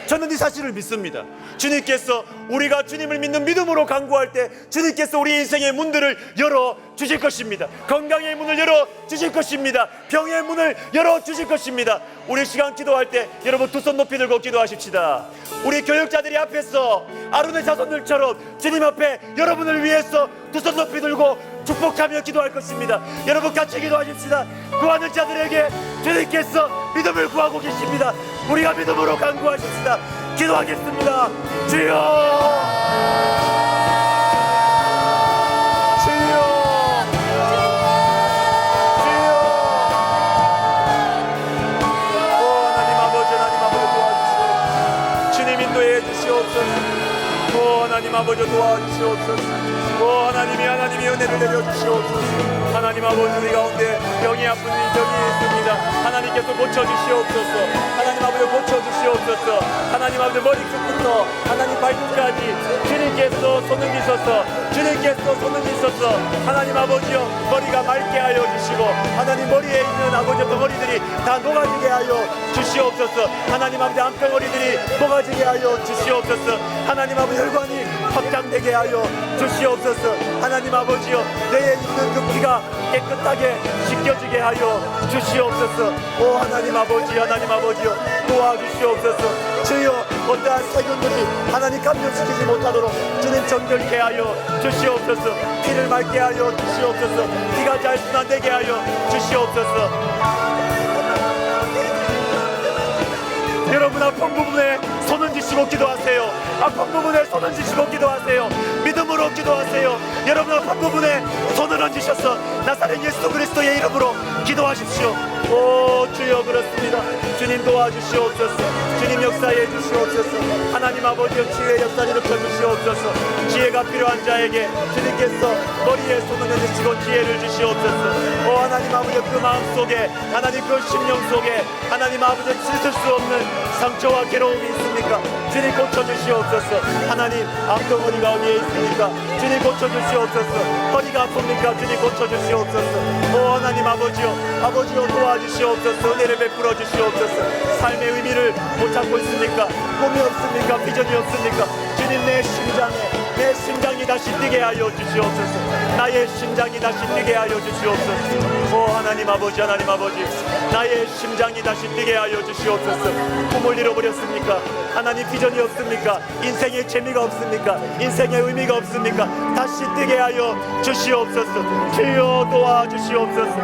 저는 이 사실을 믿습니다. 주님께서 우리가 주님을 믿는 믿음으로 간구할 때 주님께서 우리 인생의 문들을 열어 주실 것입니다. 건강의 문을 열어 주실 것입니다. 병의 문을 열어 주실 것입니다. 우리 시간 기도할 때 여러분 두 손 높이 들고 기도하십시다. 우리 교육자들이 앞에서 아론의 자손들처럼 주님 앞에 여러분을 위해서 두 손 높이 들고 축복하며 기도할 것입니다. 여러분 같이 기도하십시다. 구하는 자들에게 주님께서 믿음을 구하고 계십니다. 우리가 믿음으로 간구하십시다. 기도하겠습니다. 주여, 하나님 아버지 도와주시옵소서. 하나님이 은혜를 내려주시옵소서. 하나님 아버지 우리 가운데 병이 아픈 병이 있습니다. 하나님께서 고쳐주시옵소서. 하나님 아버지 고쳐주시옵소서. 하나님 아버지 머리끝부터 하나님 발끝까지 주님께서 손을 미셔서 주님께서 손을 미셔서 하나님 아버지여 머리가 맑게 하여 주시고 하나님 머리에 있는 아버지 덩어리들이 다 녹아지게 하여 주시옵소서. 하나님 아버지 암덩어리들이 녹아지게 하여 주시옵소서. 하나님 아버지 혈관이 확장되게 하여 주시옵소서. 하나님 아버지여 뇌에 있는 그 피가 깨끗하게 씻겨지게 하여 주시옵소서. 오 하나님 아버지, 하나님 아버지여 도와주시옵소서. 주여 어떠한 세균들이 하나님 감염시키지 못하도록 주님 정결케 하여 주시옵소서. 피를 맑게 하여 주시옵소서. 피가 잘 순환되게 하여 주시옵소서. 여러분 아픈 부분에 손을 쥐시고 기도하세요. 아픈 부분에 손을 쥐시고 기도하세요. 믿음으로 기도하세요. 여러분 아픈 부분에 손을 얹으셔서 나사렛 예수 그리스도의 이름으로 기도하십시오. 오 주여 그렇습니다. 주님 도와주시옵소서. 주님 역사해 주시옵소서. 하나님 아버지여 지혜의 역사를 일으켜 주시옵소서. 지혜가 필요한 자에게 주님께서 머리에 손을 얹으시고 지혜를 주시옵소서. 오 하나님 아버지 그 마음속에 하나님 그 심령 속에 하나님 아버지 씻을 수 없는 상처와 괴로움이 있습니까? 주님 고쳐주시옵소서. 하나님 암덩어리가 어디에 있습니까? 주님 고쳐주시옵소서. 허리가 아픕니까? 주님 고쳐주시옵소서. 오 하나님 아버지여 도와주시옵소서. 은혜를 베풀어 주시옵소서. 삶의 의미를 못 찾고 있습니까? 꿈이 없습니까? 비전이 없습니까? 주님 내 심장이 다시 뛰게 하여 주시옵소서. 나의 심장이 다시 뛰게 하여 주시옵소서. 오 하나님 아버지 나의 심장이 다시 뛰게 하여 주시옵소서. 꿈을 잃어버렸습니까? 하나님 비전이 없습니까? 인생의 재미가 없습니까? 인생의 의미가 없습니까? 다시 뛰게 하여 주시옵소서. 주여 도와주시옵소서.